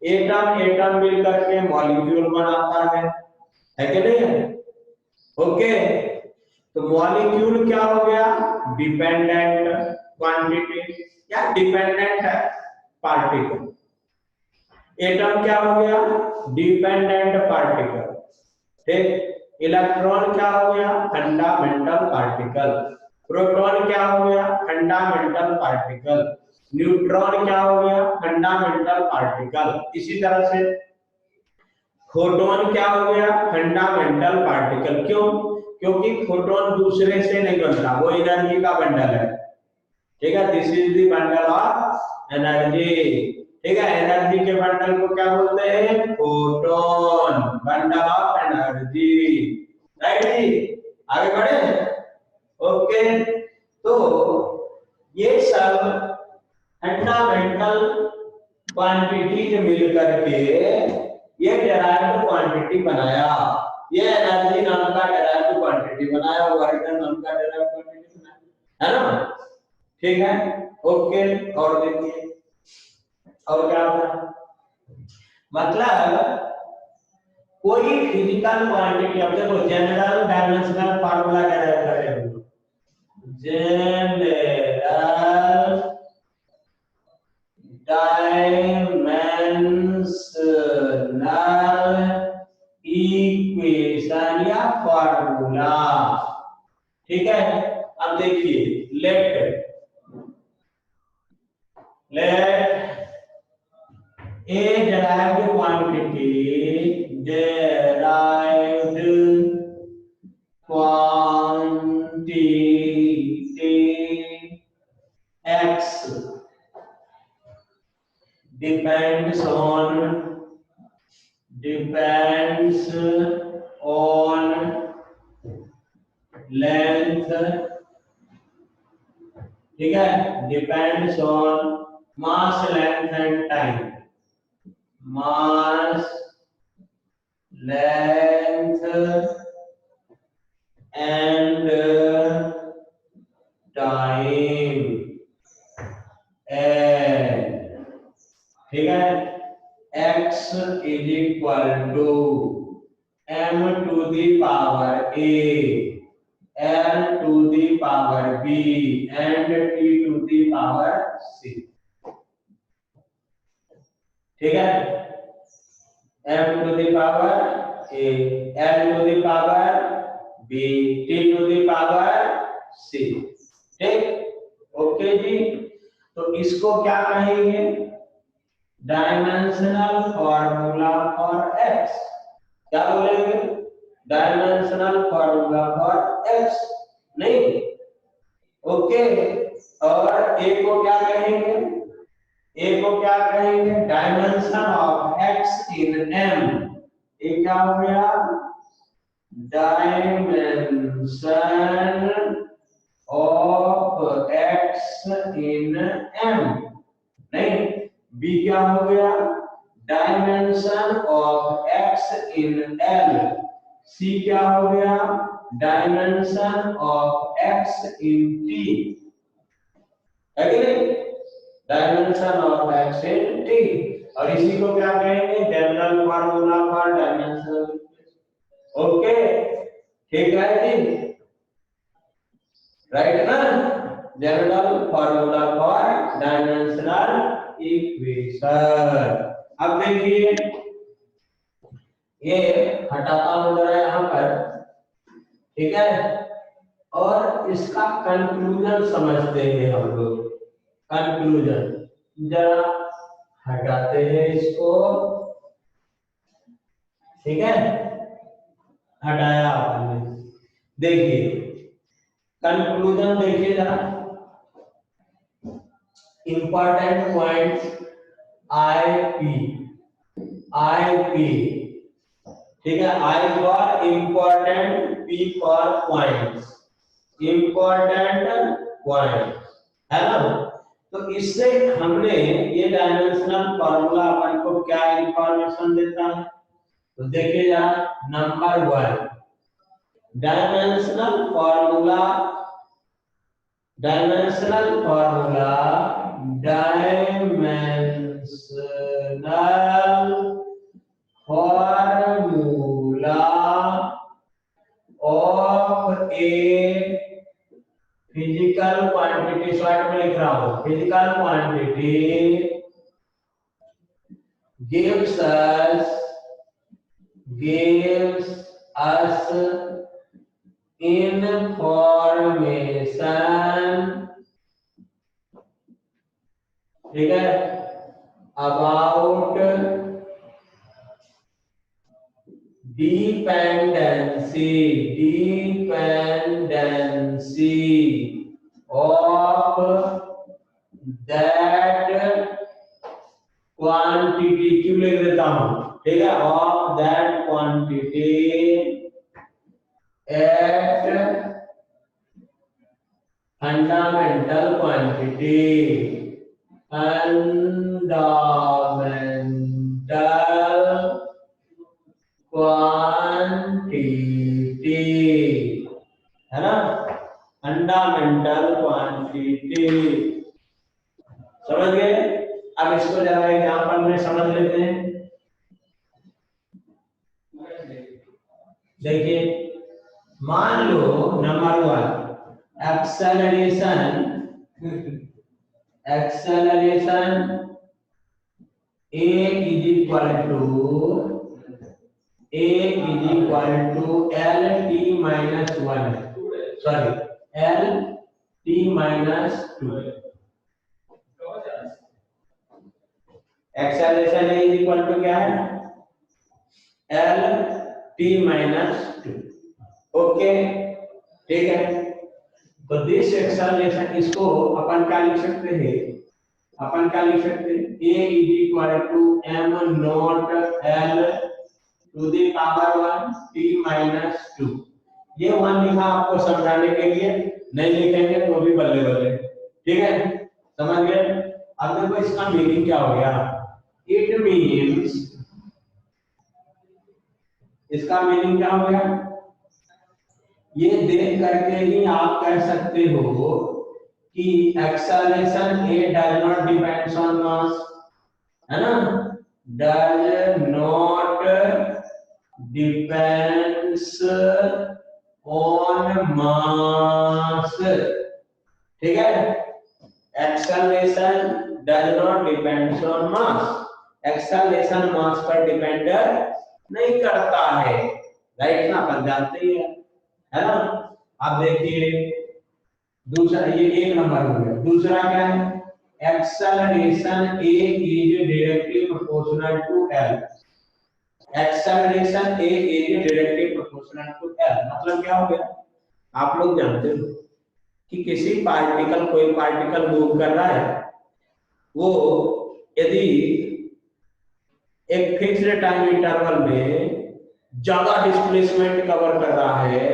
एटम एटम मिल करके मॉलिक्यूल बनाता है कि नहीं है। ओके, तो मॉलिक्यूल क्या हो गया, डिपेंडेंट क्वांटिटी या डिपेंडेंट पार्टिकल, एटम क्या हो गया, डिपेंडेंट पार्टिकल, ठीक। इलेक्ट्रॉन क्या हो गया, फंडामेंटल पार्टिकल, प्रोटॉन क्या हो गया, फंडामेंटल पार्टिकल, न्यूट्रॉन क्या हो गया, फंडामेंटल पार्टिकल। इसी तरह से फोटोन क्या हो गया, फंडामेंटल पार्टिकल। क्यों, क्योंकि फोटोन दूसरे से नहीं बनता, वो एनर्जी का बंडल है, ठीक है, this is the bundle of energy, ठीक है। एनर्जी के बंडल को क्या बोलते हैं, photon, bundle of energy, right जी, आगे बढ़े। ओके, तो ये सब फंडामेंटल क्वांटिटी मिल करके ये डेराइव्ड क्वांटिटी बनाया, ये एनर्जी नाम का डेराइव्ड क्वांटिटी बनाया, वर्क नाम का डेराइव्ड क्वांटिटी बनाया, है ना, ठीक है। ओके, और देखिए और क्या होता, मतलब कोई फिजिकल क्वांटिटी, अब देखो जनरल डायमेंशनल फार्मूला क्या है, जनरल डायमेंशनल इक्वेशन या फार्मूला, ठीक है। अब देखिए, late a derived quantity x depends on length, ठीक है, depends on mass, length and time, mass, length and time, and ठीक है, x is equal to m to the power a, l to the power b and t to the power c, ठीक है, m to the power a, l to the power b, t to the power c, ठीक, okay जी। तो इसको क्या कहेंगे, dimensional formula for x, क्या बोलेंगे, dimensional formula for x, नहीं, ओके। और a को क्या कहेंगे, a को क्या कहेंगे, dimension of x in m, ये क्या हो गया, dimension of x in m, नहीं, b क्या हो गया, dimension of x in l, c क्या हो गया, dimension of x in t, है कि नहीं, dimension of x in t, और इसी को क्या कहेंगे, general formula for dimension, okay, ठीक है जी, राइट ना, general formula for dimensional equation. अब देखिए, ये हटाता हूं जरा यहां पर, ठीक है, और इसका कंक्लूजन समझते हैं हम लोग, कंक्लूजन जरा हटाते हैं इसको, ठीक है, हटाया आपने, देखिए कंक्लूजन देखिए जरा, इंपॉर्टेंट पॉइंट्स आई पी, ठीक है, I for important, P for points, important point, है ना। तो इससे हमने ये डायमेंशनल फॉर्मूला अपन को क्या इंफॉर्मेशन देता है, तो देखिए जरा, number 1, dimensional formula of a physical quantity, short में लिख रहा हूं, physical quantity gives us information, ठीक है, about dependency of that quantity, क्यों लिख देता हूं, ठीक है, of that quantity at fundamental quantity, है ना, फंडामेंटल क्वांटिटी, समझ गए। अब इसको जरा एग्जांपल में समझ लेते हैं, देखिए, मान लो number 1, acceleration a is equal to lt minus 1, sorry L T minus 2। Acceleration is equal to क्या है, एल टी माइनस 2। ओके ठीक है, तो दिस एक्सेलरेशन, इसको अपन क्या लिख सकते हैं, अपन क्या लिख सकते हैं, a is equal to m not l to the power 1 t minus 2। ये 1 लिखा आपको समझाने के लिए, नहीं लिखेंगे तो भी बल्ले बल्ले, ठीक है, समझ गए। अब देखो इसका मीनिंग क्या हो गया, इट मीन्स, इसका मीनिंग क्या हो गया, ये देख करके ही आप कह सकते हो कि acceleration A does not depends on मास, है ना, डज नॉट डिपेंड्स ऑन मास, ठीक है, acceleration does not depends on mass, acceleration mass पर डिपेंड नहीं करता है, राइट ना, अपन जानते ही है ना। अब देखिए दूसरा, ये एक नंबर हो गया, दूसरा क्या है, acceleration A is directly proportional to L, acceleration A is directly proportional to L, मतलब क्या हो गया, आप लोग जानते हो कि किसी पार्टिकल, कोई पार्टिकल मूव कर रहा है, वो यदि एक फिक्स्ड टाइम इंटरवल में ज्यादा डिस्प्लेसमेंट कवर कर रहा है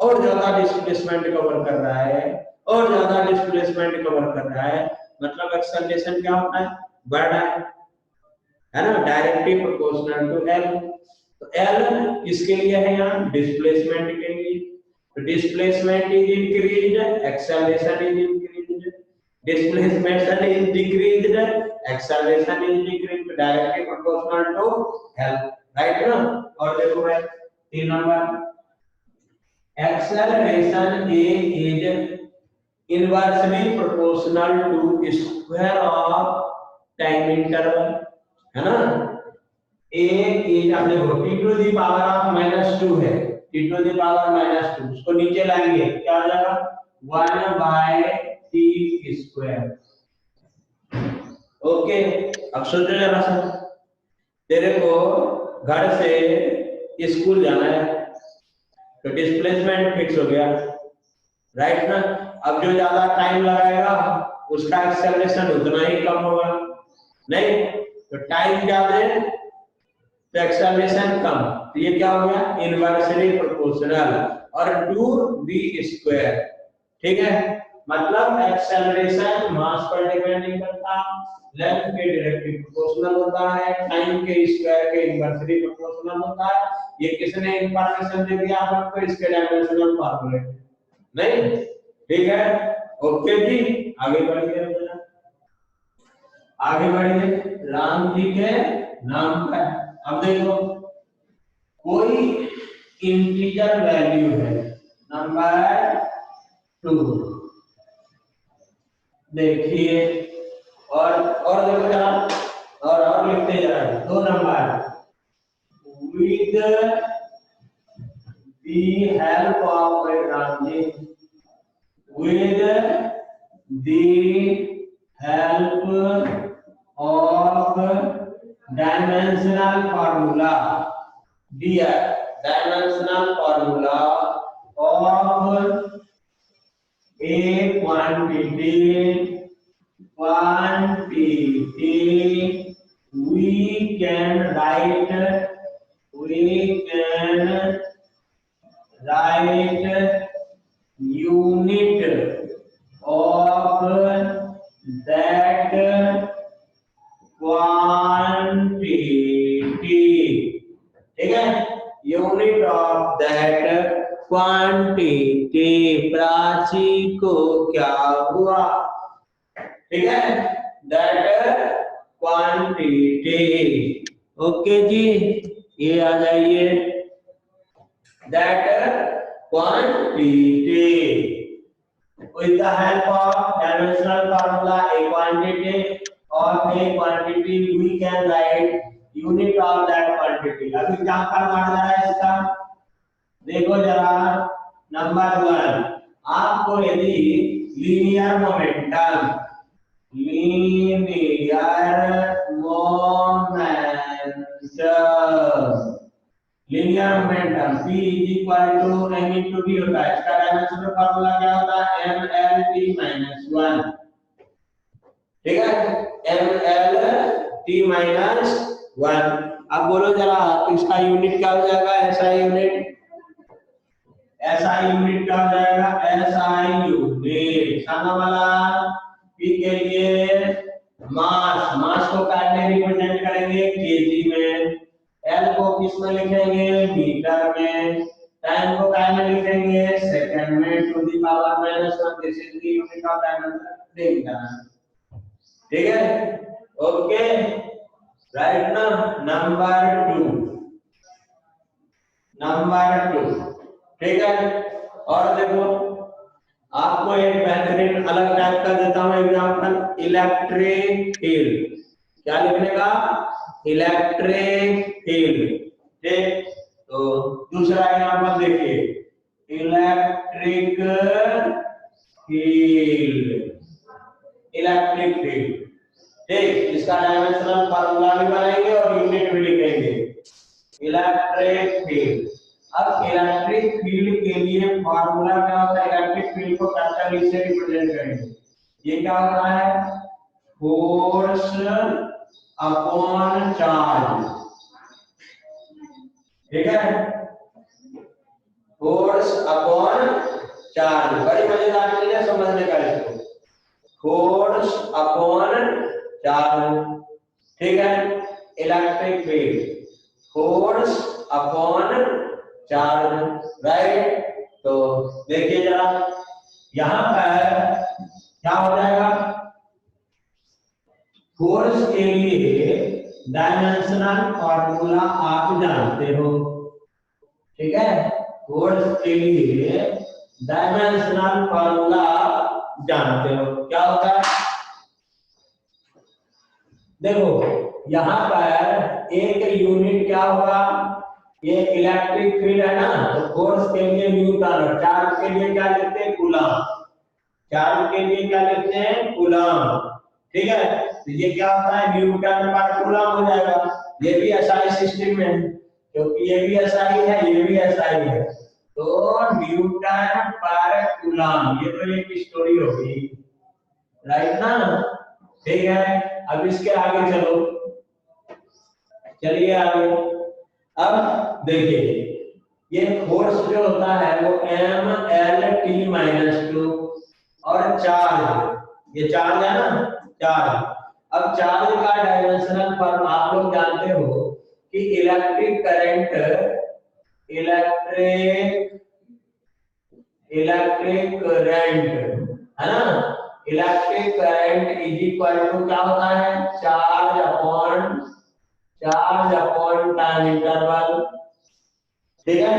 और ज्यादा डिस्प्लेसमेंट कवर कर रहा है और ज्यादा डिस्प्लेसमेंट कवर कर रहा है, मतलब एक्सेलरेशन क्या होता है, बढ़ रहा है ना, डायरेक्टली प्रोपोर्शनल टू एल। तो एल किसके लिए है, यहाँ डिस्प्लेसमेंट के लिए, तो displacement is increased, acceleration is increased, displacement is decreased, acceleration is decreased, directly proportional to L, right ना। और देखो भाई 3 number, acceleration A is inversely proportional to square of time interval, है ना। A is, आप देखो t to the power of -2 है, t to the power -2, उसको नीचे लाएंगे क्या हो जाएगा, 1 by t square। ओके, अब सोचो जरा सा, तेरे को घर से स्कूल जाना है, तो डिस्प्लेसमेंट फिक्स हो गया, राइट ना। अब जो ज्यादा टाइम लगाएगा उसका एक्सेलरेशन उतना ही कम होगा, नहीं, तो टाइम ज्यादा है तो एक्सेलरेशन कम, तो ये क्या हो गया, इनवर्सली प्रोपोर्शनल, और 2v², ठीक है, मतलब एक्सेलरेशन मास पर डिपेंड नहीं करता, लेंथ के डायरेक्टली प्रोपोर्शनल होता है, टाइम के स्क्वायर के इनवर्सली प्रोपोर्शनल होता है। ये किसने इंफॉर्मेशन दे दिया आपको, इसके डायमेंशनल फार्मूले, नहीं, ठीक है, ओके जी, आगे बढ़िए, आगे बढ़िए, राम जी के नाम पर। अब देखो कोई इंटीजर वैल्यू है, नंबर 2, देखिए, और देखो जरा, और लिखते जरा, 2 number, with the help of Ramji, with the help of dimensional formula, dear dimensional formula of a quantity we can write unit of that quantity, ठीक है, unit of that quantity, Prachi को क्या हुआ, ठीक है, दैट क्वांटिटी, ओके जी, ये आ जाइए, that quantity with the help of dimensional formula a quantity of a quantity we can write unit of that quantity। अभी एग्जांपल मार रहा है इसका, देखो जरा, नंबर 1 आपको यदि linear momentum P is equal to m into d होता है। इसका डायमेंशनल फार्मूला क्या होता है? mlt minus 1। ठीक है, mlt minus 1। अब बोलो जरा इसका यूनिट क्या हो जाएगा? SI यूनिट, SI यूनिट क्या हो जाएगा? SI यूनिट सामने वाला P के लिए मास को काय में रिप्रेजेंट करेंगे? केजी में। L को किस में लिखेंगे? मीटर में। टाइम को काय में लिखेंगे? सेकंड में। To the power -1 this is the unit of dimension देखना। ठीक है, ओके, राइट ना। नंबर 2, ठीक है। और देखो आपको एक बेहतरीन अलग टाइप का देता हूं एग्जांपल, इलेक्ट्रिक फील्ड। क्या लिखने का? Electric field. ठीक, तो दूसरा एग्जांपल देखिए, इलेक्ट्रिक फील्ड। ठीक, इसका डायमेंशनल फार्मूला भी बनाएंगे और यूनिट भी लिखेंगे। Electric field. अब इलेक्ट्रिक फील्ड के लिए फार्मूला क्या होता है? इलेक्ट्रिक फील्ड को कैपिटल ई से रिप्रेजेंट करेंगे। ये क्या होता है? Force upon charge. ठीक है, फोर्स अपॉन चार्ज। बड़ी मजेदार चीज है, समझने का इसको। Force upon charge. ठीक है, electric field, force upon charge, right. तो देखिए जरा यहां पर क्या हो जाएगा? फोर्स के लिए डायमेंशनल फार्मूला आप जानते हो। ठीक है, फोर्स के लिए डायमेंशनल फार्मूला जानते हो। क्या होता है? देखो यहां पर एक यूनिट क्या होगा? ये इलेक्ट्रिक फील्ड है ना, तो फोर्स के लिए न्यूटन, चार्ज के लिए क्या लिखते हैं? कूलम। चार्ज के लिए क्या लिखते हैं? कूलम। ठीक है, तो ये क्या होता है? न्यूटन पर कूलम हो जाएगा। ये भी एसआई सिस्टम में, क्योंकि ये भी एसआई है, ये भी एसआई है, तो न्यूटन पर कूलम, ये तो एक स्टोरी होगी, राइट ना। ठीक है, अब इसके आगे चलो, चलिए आगे। अब देखिए ये फोर्स जो होता है वो mlt-2 और चार्ज, ये चार्ज है ना, चार्ज। अब चार्ज का डायमेंशनल फॉर्म आप लोग जानते हो कि इलेक्ट्रिक करंट है ना, electric current is equal to क्या होता है? Charge upon time interval. ठीक है,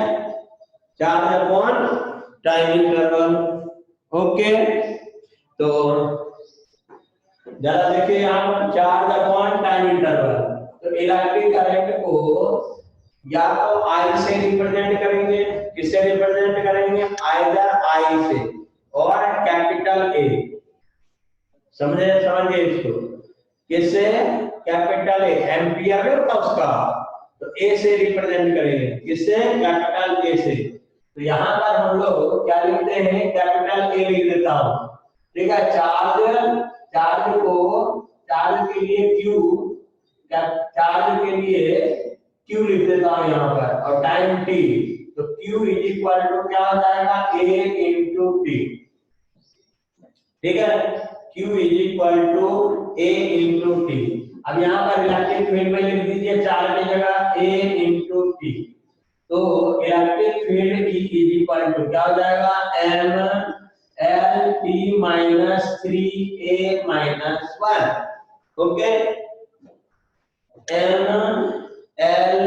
charge upon time interval. Okay, तो जरा देखिए यहाँ पर चार्ज अपॉन टाइम इंटरवल। तो इलेक्ट्रिक करंट को या तो आई से रिप्रेजेंट करेंगे, किससे रिप्रेजेंट करेंगे? आइदर आई से और कैपिटल ए। समझिए इसको, किससे? कैपिटल ए, एम्पियर में होता उसका, तो ए से रिप्रेजेंट करेंगे। किससे? कैपिटल ए से। तो यहाँ पर हम लोग क्या लिखते हैं? कैपिटल ए लिख देता हूं। ठीक है, चार्ज के लिए क्यू, चार्ज के लिए क्यू लिख देता हूं यहाँ पर, और टाइम टी, तो क्यू इज इक्वल टू क्या हो जाएगा? A into T. ठीक है, Q is equal to A into T. अब यहाँ पर इलेक्ट्रिक फील्ड में लिख दीजिए चार्ज की जगह ए इंटू टी। तो electric field E is equal to क्या हो जाएगा? M L T minus 3 a minus 1। Okay, M L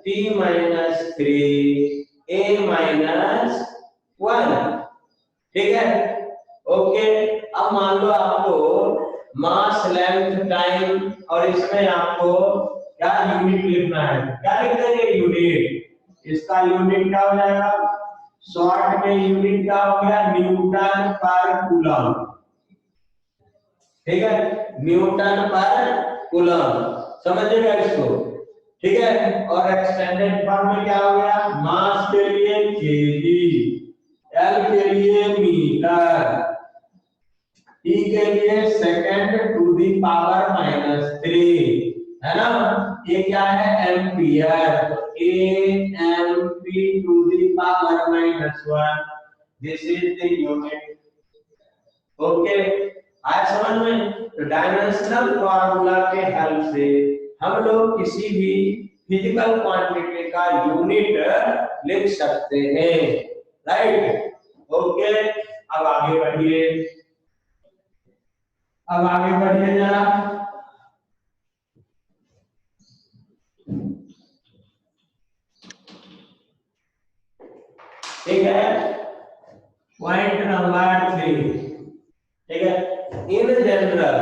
T minus 3 a minus 1। ठीक है, ओके। अब मान लो आपको मास, लेंथ, टाइम और इसमें आपको क्या यूनिट लिखना है? क्या लिख देंगे? यूनिट। इसका यूनिट क्या हो जाएगा? शॉर्ट में यूनिट क्या हो गया, न्यूटन पर कूलम, ठीक है, न्यूटन पर कूलम, समझिएगा इसको, ठीक है। और एक्सटेंडेड फॉर्म में क्या हो गया, मास के लिए केजी, एल के लिए मीटर, ई के लिए सेकंड टू दी पावर -3, है ना। ये क्या है, एम्पियर, तो AMP to the power -1, this is the unit. Okay, आया समझ में। तो डायमेंशनल फॉर्मूला के हेल्प से हम लोग किसी भी फिजिकल क्वांटिटी का यूनिट लिख सकते हैं, राइट। ओके, अब आगे बढ़िए, अब आगे बढ़िए जरा। ठीक है, पॉइंट नंबर 3, ठीक है। इन जनरल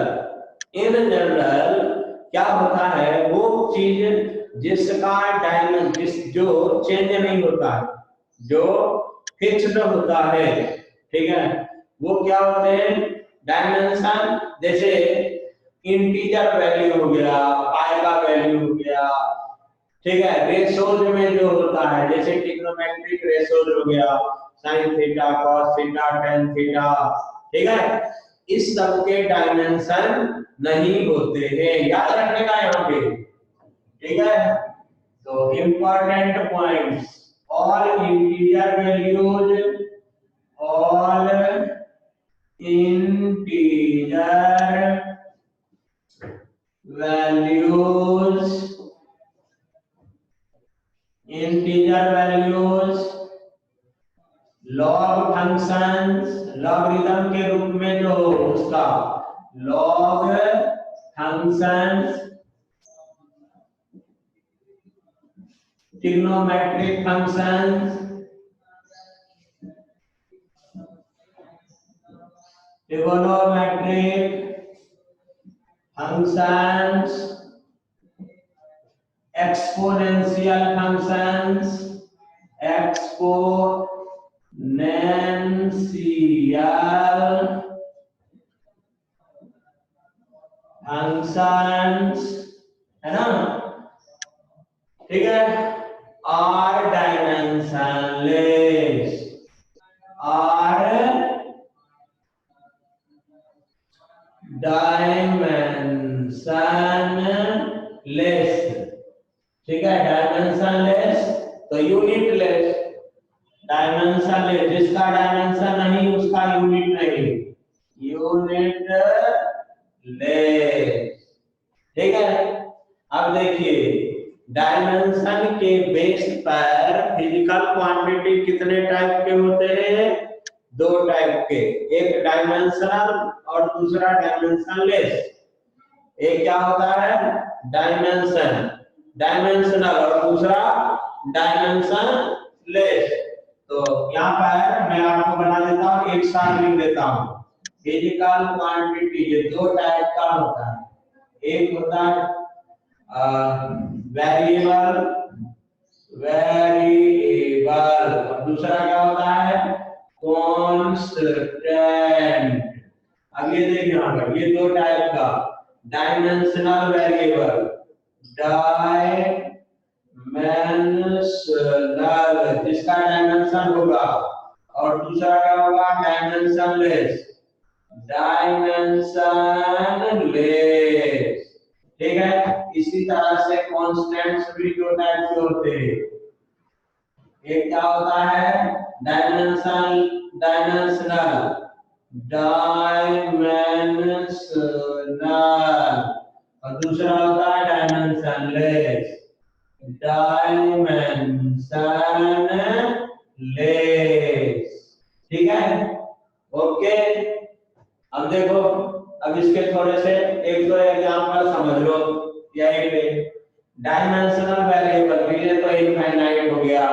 क्या होता है, वो चीज जिसका जो चेंज नहीं होता है, जो फिक्स्ड होता है, ठीक है, वो क्या होते हैं, डायमेंशन। जैसे इंटीजर वैल्यू हो गया, पाई का वैल्यू हो गया, ठीक है। रेशोज में जो होता है, जैसे ट्रिग्नोमेट्रिक रेशोज हो गया, sine theta, cos theta, tan theta, ठीक है, इस सब के डायमेंशन नहीं होते हैं, याद रखने का यहाँ पे, ठीक है। तो important points, all integer values, all integer values, log functions, logarithm के रूप में जो उसका log functions, trigonometric functions, trigonometric functions, exponential functions, exponential functions, है ना, ठीक है, आर डायमेंशनलेस, आर डायमेंशनलेस, ठीक है, डायमेंशनलेस तो यूनिटलेस, डायमेंशनलेस जिसका डायमेंशन नहीं उसका यूनिट नहीं, यूनिटलेस, ठीक है। अब देखिए, डायमेंशन के बेस पर फिजिकल क्वांटिटी कितने टाइप के होते हैं, 2 टाइप के, एक डायमेंशनल और दूसरा डायमेंशनलेस। एक क्या होता है, डायमेंशनल और दूसरा डायमेंशनलेस। तो यहाँ पर मैं आपको बना देता हूँ, एक साथ लिख देता हूँ। फिजिकल क्वांटिटी ये 2 टाइप का होता है, एक होता है वेरिएबल और दूसरा क्या होता है, कांस्टेंट। अब ये देखिए यहाँ पर ये 2 टाइप का, डायमेंशनल वेरिएबल, डायमेंशनल जिसका डायमेंशन होगा, और दूसरा क्या होगा, डायमेंशनलेस, ठीक है। इसी तरह से कांस्टेंट्स भी 2 टाइप के होते हैं, एक क्या होता है, डायमेंशनल और दूसरा होता है डायमेंशनलेस, ठीक है। ओके, अब देखो, अब इसके थोड़े से एक दो एग्जांपल समझ लो यही पे। डायमेंशनल वेरिएबल ये तो इनफाइनाइट हो गया,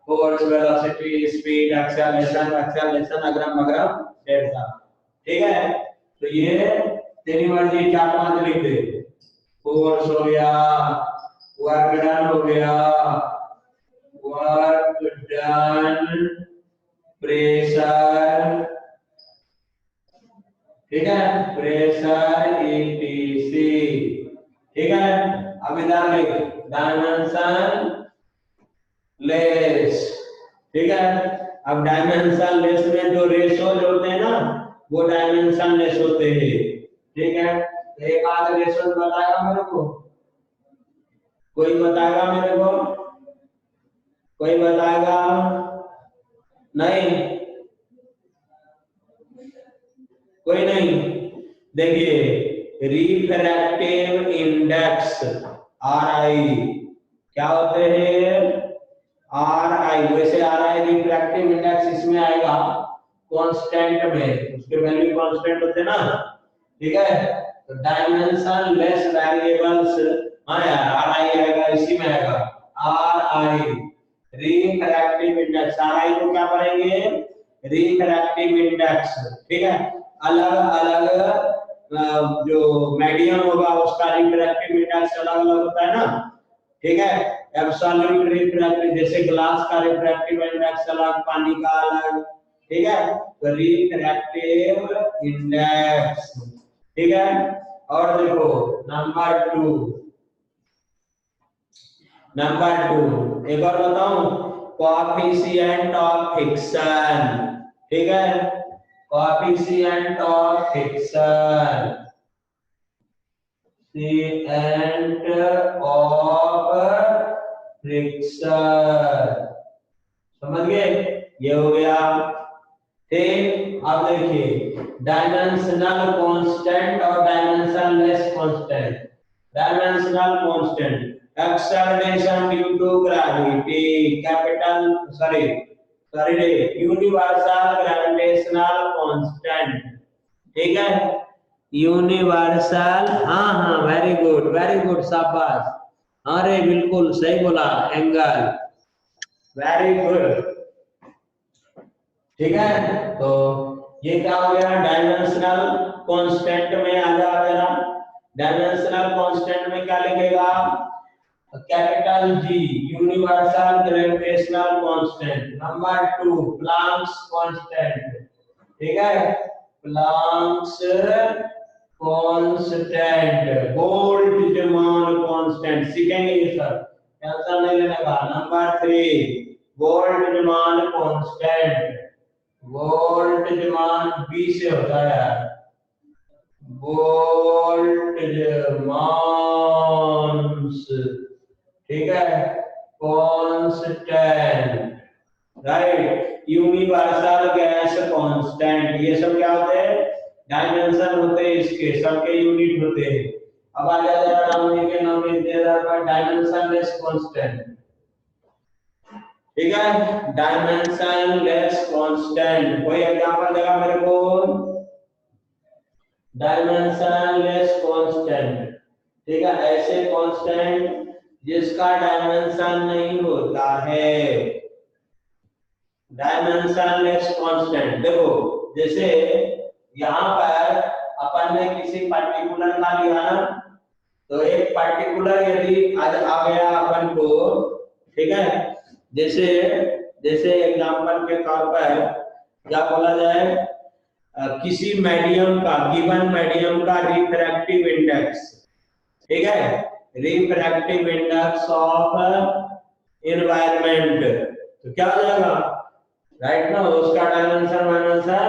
फोर्स, वेलोसिटी, स्पीड, एक्सेलरेशन अग्रम अग्रम डेल्टा, ठीक है। तो ये तेरी मर्जी 4-5 लिख दे, फोर्स हो गया, वर्क डन हो गया, वर्क डन प्रेशर, ठीक है, प्रेशर ईटीसी, ठीक है। अब इधर लिख डायमेंशन लेस, ठीक है। अब डायमेंशन लेस में जो रेशोज होते हैं ना वो डायमेंशन लेस होते हैं, ठीक है। तो एक आध रेशो बताएगा मेरे को, कोई बताएगा मेरे को, कोई बताएगा? नहीं, कोई नहीं। देखिए रिफ्रैक्टिव इंडेक्स आर आई क्या होते हैं? आर आई, वैसे आर आई रिफ्रैक्टिव इंडेक्स इसमें आएगा कांस्टेंट में, उसके वैल्यू कांस्टेंट होते हैं ना, ठीक है। तो डायमेंशन लेस वेरिएबल्स, हाँ यार आर आई आएगा, इसी में आएगा are I refractive index. Are आई को क्या करेंगे? रिफ्रैक्टिव इंडेक्स, ठीक है। अलग अलग जो मीडियम होगा उसका रिफ्रैक्टिव इंडेक्स अलग अलग होता है ना, ठीक है। एब्सोल्यूट रिफ्रैक्टिव, जैसे ग्लास का रिफ्रैक्टिव इंडेक्स अलग, पानी का अलग, ठीक है। तो रिफ्रैक्टिव इंडेक्स, ठीक है। और देखो नंबर टू एक बार बताऊं, कोएफिशिएंट ऑफ फ्रिक्शन, ठीक है। Coefficient of friction, coefficient of friction, समझ गए? ये हो गया, ठीक। अब देखिए डायमेंशनल कांस्टेंट और dimensionless constant. Dimensional constant acceleration due to gravity, capital sorry universal gravitational constant, ठीक है। यूनिवर्सल, हाँ हाँ वेरी गुड शाबाश, अरे बिल्कुल सही बोला, एंगल, वेरी गुड, ठीक है। तो ये क्या हो गया? डायमेंशनल कांस्टेंट में आ जाओ जरा। डायमेंशनल कांस्टेंट में क्या लिखेगा? Capital G universal gravitational constant. Number 2 Planck's constant, ठीक है। प्लैंक्स कांस्टेंट, बोल्ट्जमान कांस्टेंट, सीखेंगे ये सब, टेंशन नहीं लेने का। Number 3 Boltzmann constant, Boltzmann B से होता है, बोल्ट्जमान्स, ठीक है, constant, right. Universal gas constant, ये सब क्या होते हैं? डायमेंशन होते हैं इसके, सबके यूनिट होते हैं। अब आ जाता है नॉमिनल के डायमेंशनलेस कांस्टेंट, ठीक है। डायमेंशनलेस कांस्टेंट, कोई एग्जांपल देगा मेरे को? डायमेंशनलेस कांस्टेंट, ठीक है, ऐसे कांस्टेंट जिसका डायमेंशन नहीं होता है। डायमेंशनलेस कांस्टेंट देखो, जैसे यहाँ पर अपन ने किसी पर्टिकुलर का लिया ना, तो एक पर्टिकुलर यदि आ गया अपन को, ठीक है। जैसे एग्जांपल के तौर पर क्या बोला जाए, किसी मीडियम का, गिवन मीडियम का रिफ्रैक्टिव इंडेक्स, ठीक है, रिफ्रैक्टिव इंडेक्स ऑफ एनवायरनमेंट, तो क्या हो जाएगा? राइट ना, उसका डायमेंशन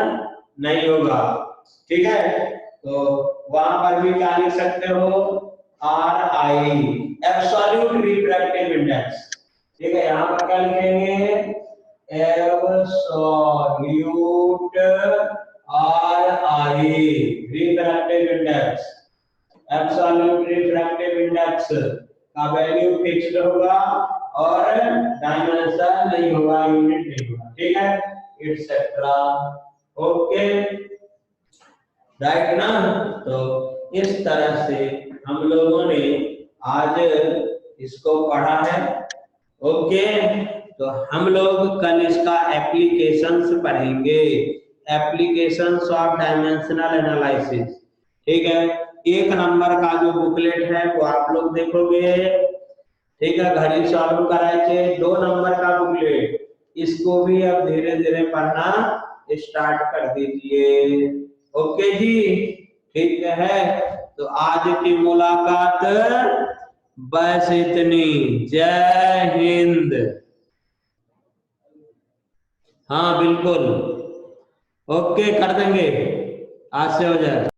नहीं होगा, ठीक है। तो वहां पर भी क्या लिख सकते हो? Are I absolute refractive index, ठीक है। यहाँ पर क्या लिखेंगे? Absolute are I refractive index, absolute refractive index का वैल्यू फिक्स्ड होगा और डायमेंशन नहीं होगा, यूनिट नहीं होगा, ठीक है, एटसेट्रा, ओके, राइट ना। तो इस तरह से हम लोगों ने आज इसको पढ़ा है, ओके। तो हम लोग कल इसका एप्लीकेशंस पढ़ेंगे, एप्लीकेशंस ऑफ डायमेंशनल एनालिसिस, ठीक है। 1 नंबर का जो बुकलेट है वो आप लोग देखोगे, ठीक है, घड़ी सॉल्व कराए थे। 2 नंबर का बुकलेट इसको भी अब धीरे धीरे पढ़ना स्टार्ट कर दीजिए। ओके जी, ठीक है। तो आज की मुलाकात बस इतनी। जय हिंद। हाँ बिल्कुल, ओके कर देंगे, आज से हो जाए।